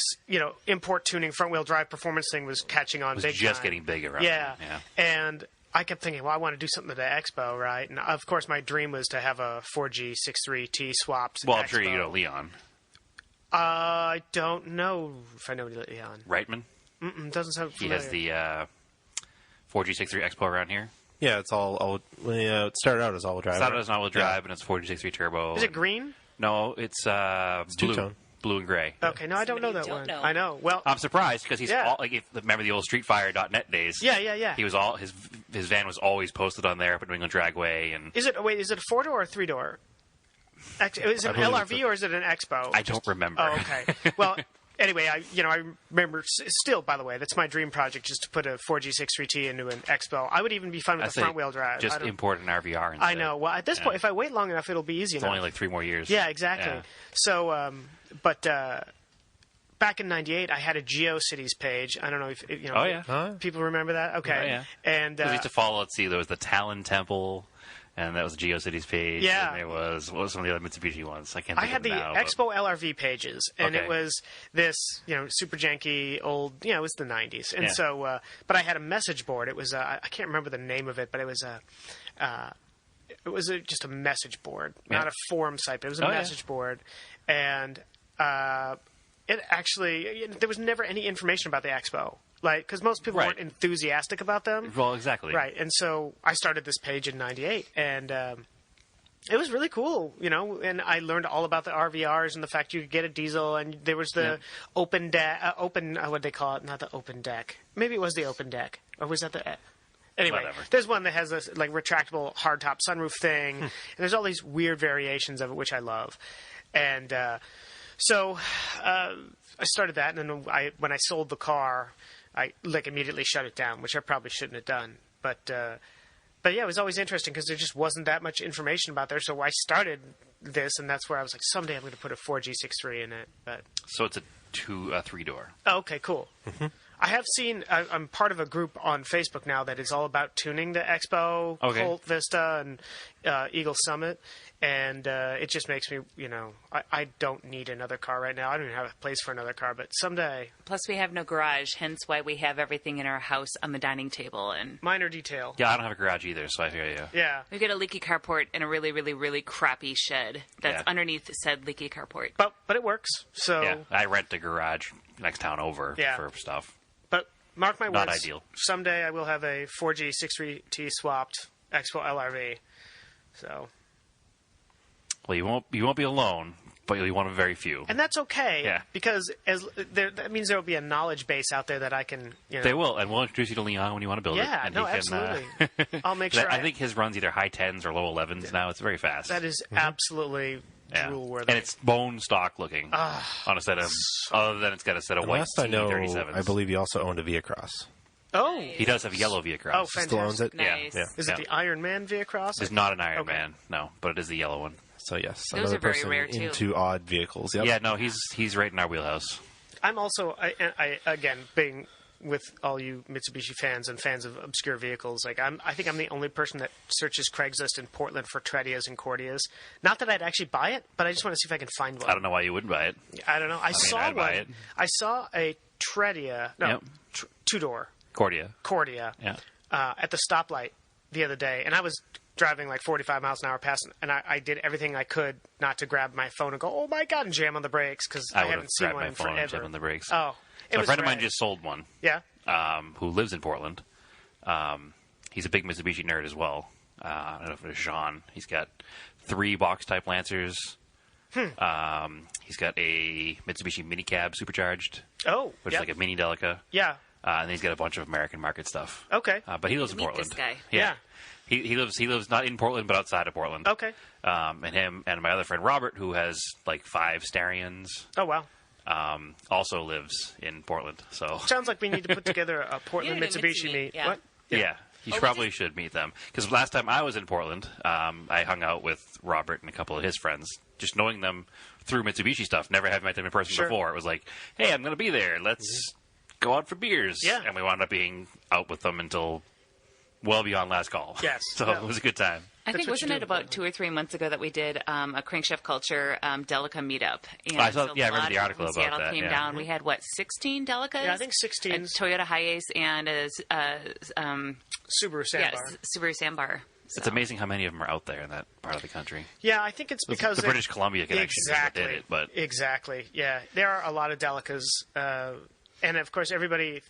import tuning front wheel drive performance thing was catching on big time. Just getting big around. Yeah. And I kept thinking, well, I want to do something at the Expo, right? And of course, my dream was to have a 4G63T swapped. Well, I'm sure you know Leon. I don't know if I know Leon. Reitman? Doesn't sound familiar. He has the 4G63 Expo around here. Yeah, it's all it started out as all-wheel drive. Started as all-wheel drive, and it's 4G63 turbo. Is it green? No, it's blue. Two-tone. Blue and gray. Okay, no, I don't know that one. I know. Well, I'm surprised because he's all, remember the old StreetFire.net days? Yeah. He was his van was always posted on there up at New England Dragway, and is it a 4-door or a 3-door? Is it an LRV or is it an Expo? I don't remember. Oh, okay. Well, anyway, I remember still. By the way, that's my dream project, just to put a 4G63T into an Expo. I would even be fun with the front wheel drive. Just import an RVR instead. I know. Well, at this point, if I wait long enough, it'll be easy enough. It's only like 3 more years. Yeah, exactly. Yeah. So, but back in '98, I had a GeoCities page. I don't know if people remember that. Okay. Oh, yeah. And we used to follow. Let's see, there was the Talon Temple. And that was the GeoCities page. Yeah. And there was, what was some of the other Mitsubishi ones? I can't think of them now. I had the Expo LRV pages, and it was this, super janky old, it was the 90s. And so, but I had a message board. It was, I can't remember the name of it, but it was just a message board, not a forum site, but it was a message board. And it actually, there was never any information about the Expo. Because most people weren't enthusiastic about them. Well, exactly. Right. And so I started this page in '98, and it was really cool, and I learned all about the RVRs and the fact you could get a diesel, and there was the open deck, what'd they call it? Not the open deck. Maybe it was the open deck. Or was that the... Anyway, there's one that has a retractable hardtop sunroof thing, and there's all these weird variations of it, which I love. And so I started that, and then when I sold the car... I immediately shut it down, which I probably shouldn't have done. But yeah, it was always interesting because there just wasn't that much information about there. So I started this, and that's where I was like, someday I'm going to put a 4G63 in it. But so it's a 3-door. Oh, okay, cool. Mm-hmm. I have seen. I'm part of a group on Facebook now that is all about tuning the Expo, Colt Vista, and Eagle Summit. And it just makes me, I don't need another car right now. I don't even have a place for another car, but someday. Plus, we have no garage, hence why we have everything in our house on the dining table. And minor detail. Yeah, I don't have a garage either, so I hear you. Yeah. We've got a leaky carport and a really, really, really crappy shed that's underneath said leaky carport. But it works. So yeah, I rent a garage next town over for stuff. But mark my words. Not ideal. Someday I will have a 4G63T swapped Expo LRV. So. Well, you won't be alone, but you'll be one of very few. And that's okay, because that means there will be a knowledge base out there that I can. They will, and we'll introduce you to Leon when you want to build it. Yeah, no, absolutely. I'll make sure. I think his runs either high 10s or low 11s now. It's very fast. That is absolutely drool worthy, and it's bone stock looking on a set of. Other than it's got a set of white T37s. I believe he also owned a Via Cross. Oh, he does have a yellow Via Cross. Oh, fantastic! Still owns it. Nice. Yeah. Is it the Iron Man Via Cross? It's not an Iron Man, no, but it is the yellow one. So yes, those another are very person rare too. into odd vehicles. Yep. Yeah, no, he's right in our wheelhouse. I'm also, I again, being with all you Mitsubishi fans and fans of obscure vehicles. Like I think I'm the only person that searches Craigslist in Portland for Tredias and Cordias. Not that I'd actually buy it, but I just want to see if I can find one. I don't know why you wouldn't buy it. I don't know. I saw I'd buy one. it. I saw a Tredia, two-door Cordia. Yeah. At the stoplight the other day, and I was driving like 45 miles an hour past, and I did everything I could not to grab my phone and go, oh my God, and jam on the brakes, because I haven't seen one in my phone forever. and jam on the brakes. Oh, so a friend of mine just sold one. Yeah. Who lives in Portland. He's a big Mitsubishi nerd as well. I don't know if it was Jean. He's got 3 box-type Lancers. He's got a Mitsubishi minicab supercharged. Oh, which is like a mini Delica. Yeah. And he's got a bunch of American market stuff. Okay. But he lives in Meet Portland. this guy. Yeah. He lives not in Portland, but outside of Portland. Okay. And him and my other friend Robert, who has like 5 Starions. Oh, wow. Also lives in Portland. So sounds like we need to put together a Portland You need a Mitsubishi Mitsubishi, meet. yeah. What? yeah. You probably should meet them. Because last time I was in Portland, I hung out with Robert and a couple of his friends, just knowing them through Mitsubishi stuff, never having met them in person before. It was like, hey, I'm going to be there. Let's go out for beers. Yeah. And we wound up being out with them until well beyond last call. Yes. So it was a good time. I think, wasn't it about 2 or 3 months ago that we did a Crankshaft Culture Delica meetup? And I saw- yeah, I a remember lot the of article people from about Seattle that, came yeah. down. We had, 16 Delicas? Yeah, I think 16. A Toyota Hiace and a Subaru Sandbar. Subaru Sandbar. So. It's amazing how many of them are out there in that part of the country. Yeah, I think it's because the British Columbia connection is what did it, but exactly, yeah, there are a lot of Delicas, and of course, everybody.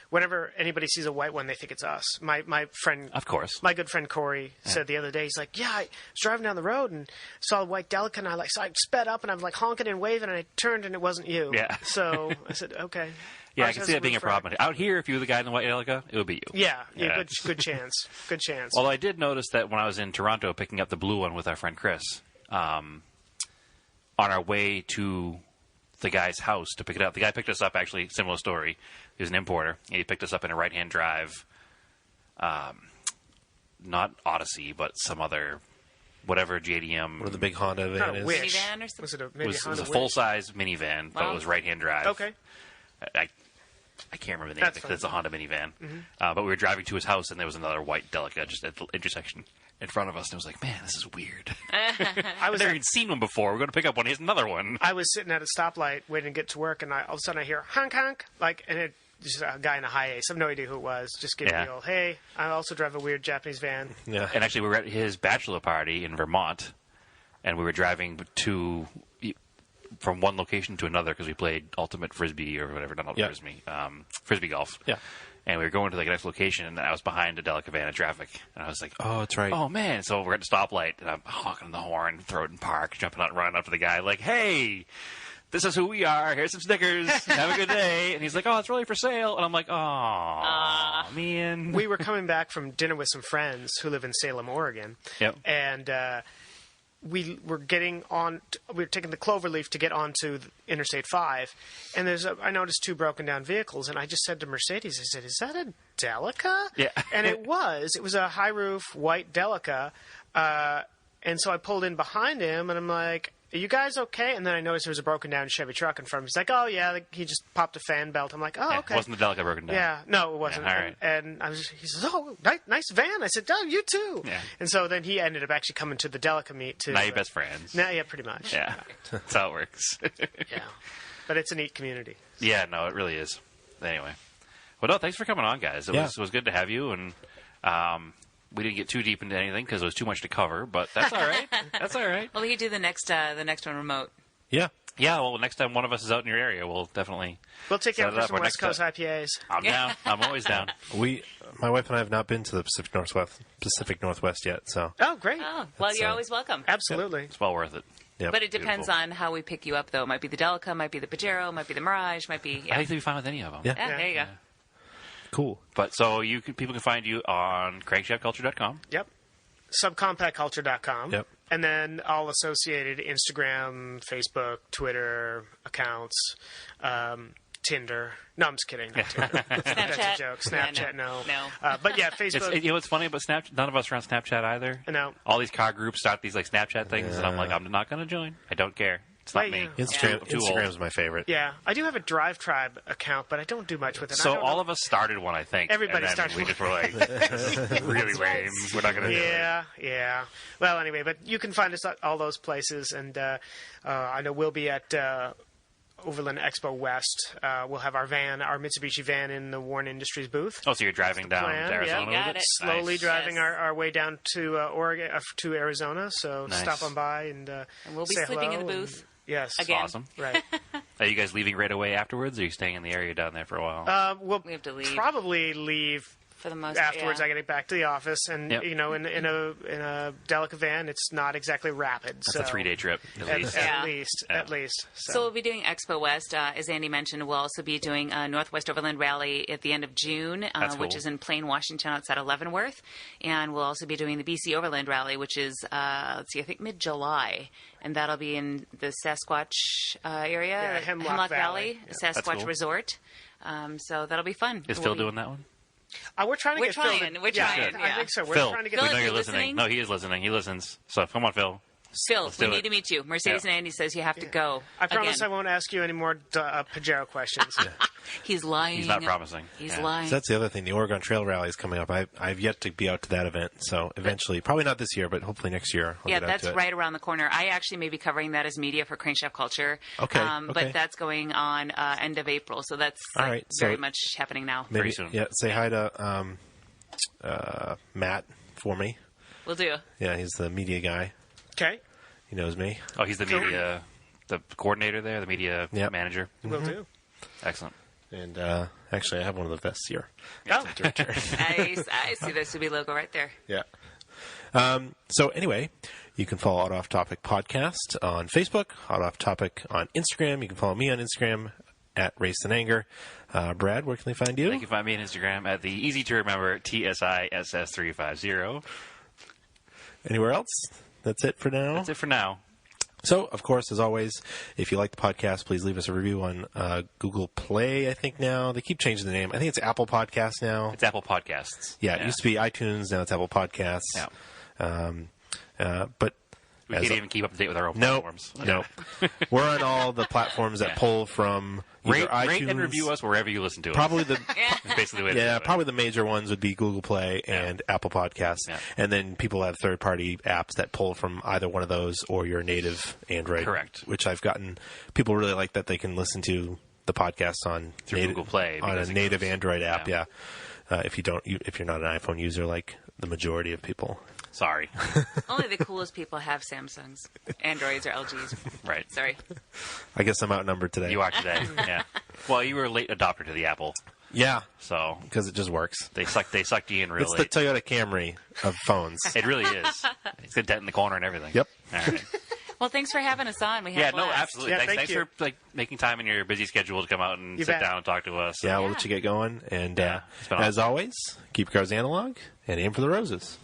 Whenever anybody sees a white one, they think it's us. My friend, of course, my good friend Corey said the other day, he's like, "Yeah, I was driving down the road and saw a white Delica, and so I sped up and I was like honking and waving, and I turned and it wasn't you." Yeah. So I said, "Okay." Yeah, Ours I can has see a that being a roof rack. problem. Out here, if you were the guy in the white Delica, it would be you. Yeah, Yeah. good chance. Good chance. Although I did notice that when I was in Toronto picking up the blue one with our friend Chris, on our way to the guy's house to pick it up, the guy picked us up, actually, similar story. He was an importer. And he picked us up in a right-hand drive, not Odyssey, but some other, whatever JDM. Or the big Honda Not van a is. Wish. Minivan or something? Was it a It maybe was Honda a Wish? full-size minivan, but Wow. it was right-hand drive. Okay. I can't remember the name That's because it's a fine. Honda minivan. But we were driving to his house, and there was another white Delica just at the intersection in front of us. And it was like, man, this is weird. I was I've never even seen one before. We're going to pick up one. Here's another one. I was sitting at a stoplight waiting to get to work, and all of a sudden I hear honk honk, and it just a guy in a Hiace. I have no idea who it was. Just gave me the old, hey, I also drive a weird Japanese van. Yeah. And actually, we were at his bachelor party in Vermont, and we were driving from one location to another because we played ultimate frisbee or whatever, not ultimate frisbee, frisbee golf. Yeah. And we were going to the next location, and I was behind a Delica van in traffic, and I was like, Oh, that's right. "Oh man!" So we're at the stoplight, and I'm honking the horn, throwing in park, jumping out, and running up to the guy, like, "Hey, this is who we are. Here's some stickers. Have a good day." And he's like, "Oh, it's really for sale." And I'm like, "Oh, man." We were coming back from dinner with some friends who live in Salem, Oregon. Yep. And we were getting on. We were taking the Cloverleaf to get onto the Interstate 5, and I noticed 2 broken down vehicles, and I just said to Mercedes, I said, "Is that a Delica?" Yeah. And it was. It was a high roof white Delica, and so I pulled in behind him, and I'm like, "Are you guys okay?" And then I noticed there was a broken down Chevy truck in front of him. He's like, "Oh yeah," he just popped a fan belt. I'm like, "Oh, Yeah, okay." wasn't the Delica broken down? Yeah, no, it wasn't. Yeah, all right. And he says, "Oh, nice van." I said, "Oh, you too." Yeah. And so then he ended up actually coming to the Delica meet too. Now you're best friends. Yeah, pretty much. Yeah, that's how it works. Yeah. But it's a neat community. Yeah, no, it really is. Anyway, well, no, thanks for coming on, guys. It was good to have you, and we didn't get too deep into anything because it was too much to cover, but that's all right. That's all right. Well, we could do the next one remote. Yeah. Yeah, well, next time one of us is out in your area, we'll definitely. We'll take you set out it for up. some Or West next Coast IPAs. I'm down. I'm always down. My wife and I have not been to the Pacific Northwest yet, so. Oh, great. Oh, well, you're always welcome. Absolutely. It's well worth it. Yep. But it depends on how we pick you up, though. It might be the Delica, might be the Pajero, might be the Mirage, might be... I think they'll be fine with any of them. Yeah. Yeah, there you go. Cool. But so people can find you on crankshaftculture.com. Yep. Subcompactculture.com. Yep. And then all associated Instagram, Facebook, Twitter accounts, Tinder. No, I'm just kidding. Not Tinder. That's Snapchat. a joke. Snapchat, no. No. But yeah, Facebook. You know what's funny about Snapchat? None of us are on Snapchat either. No. All these car groups start these like Snapchat things, and I'm like, I'm not going to join. I don't care. It's not Right, me. yeah. Instagram, I'm too old. Instagram's my favorite. Yeah, I do have a Drive Tribe account, but I don't do much with it. I So don't all know. of us started one, I think. Everybody and then started we one. just were like, this is really lame. We're not going to do it. Yeah. Well, anyway, but you can find us at all those places, and I know we'll be at Overland Expo West. We'll have our Mitsubishi van in the Warren Industries booth. Oh, so you're driving down plan, to Arizona yeah. with Got it? it. Slowly Nice. driving Yes. our way down to Oregon, to Arizona. So Nice. stop on by and we'll be say sleeping in hello the and- booth. yes, Again. Awesome. right. Are you guys leaving right away afterwards, or are you staying in the area down there for a while? We'll We have to leave. probably leave For the most afterwards. yeah. I get back to the office, and Yep. in a Delica van, it's not exactly rapid. That's so a 3-day trip, at least. Yeah. At least. So we'll be doing Expo West, as Andy mentioned. We'll also be doing Northwest Overland Rally at the end of June, That's which cool. is in Plain, Washington, outside of Leavenworth. And we'll also be doing the BC Overland Rally, which is, I think mid-July. And that'll be in the Sasquatch area, Yeah, Hemlock Valley. the That's Sasquatch cool. Resort. So that'll be fun. Is Phil doing that one? We're trying to We're get Phil trying, to- we're trying, I yeah. think so. We're Phil, trying to we get know Phil, you're you listening. listening? No, he is listening. He listens. So come on, Phil. Phil, we do need it. to meet you. Mercedes Yeah. and Andy says you have to go. I promise again. I won't ask you any more Pajero questions. He's lying. He's not promising. He's Yeah. lying. So that's the other thing. The Oregon Trail Rally is coming up. I've yet to be out to that event. So eventually, probably not this year, but hopefully next year. I'll Yeah, get out that's to it. right around the corner. I actually may be covering that as media for Crankshaft Culture. Okay, But okay. that's going on Mm-hmm. end of April, so that's All right, so- very much happening now. Maybe, Pretty soon. Yeah, say hi to Matt for me. We'll do. Yeah, he's the media guy. Okay, He knows me. Oh, he's the media, the coordinator there, the media Yep. manager. will do. Excellent. And actually, I have one of the vests here. Oh, I see the SWB logo right there. Yeah. So anyway, you can follow Auto Off Topic Podcast on Facebook, Auto Off Topic on Instagram. You can follow me on Instagram at Race and Anger. Brad, where can they find you? You can find me on Instagram at the easy to remember TSISS350. Anywhere else? That's it for now. That's it for now. So, of course, as always, if you like the podcast, please leave us a review on Google Play, I think now. They keep changing the name. I think it's Apple Podcasts now. It's Apple Podcasts. Yeah, it used to be iTunes, now it's Apple Podcasts. Yeah. But We as can't a- even keep up to date with our own no, platforms. no. We're on all the platforms that Yeah. pull from either Rate, iTunes. rate and review us wherever you listen to us. Probably the That's basically the way to do it. probably the major ones would be Google Play and Apple Podcasts, Yeah. and then people have third-party apps that pull from either one of those or your native Android. Correct. Which I've gotten people really like that they can listen to the podcast on Through Google Play on a because it native goes- Android app. yeah. Yeah, if you're not an iPhone user like the majority of people. Sorry. Only the coolest people have Samsungs, Androids, or LGs. Right. Sorry. I guess I'm outnumbered today. You are today. Yeah. Well, you were a late adopter to the Apple, Yeah, so because it just works. they sucked you in real It's late. the Toyota Camry of phones. It really is. It's a dent in the corner and everything. Yep. All right. Well, thanks for having us on. We had Yeah, a no, blast. absolutely. Yeah, thanks thank you. for making time in your busy schedule to come out and You sit bet. down and talk to us. Yeah, we'll Yeah. let you get going. And Yeah, it's been as always, keep your cars analog and aim for the roses.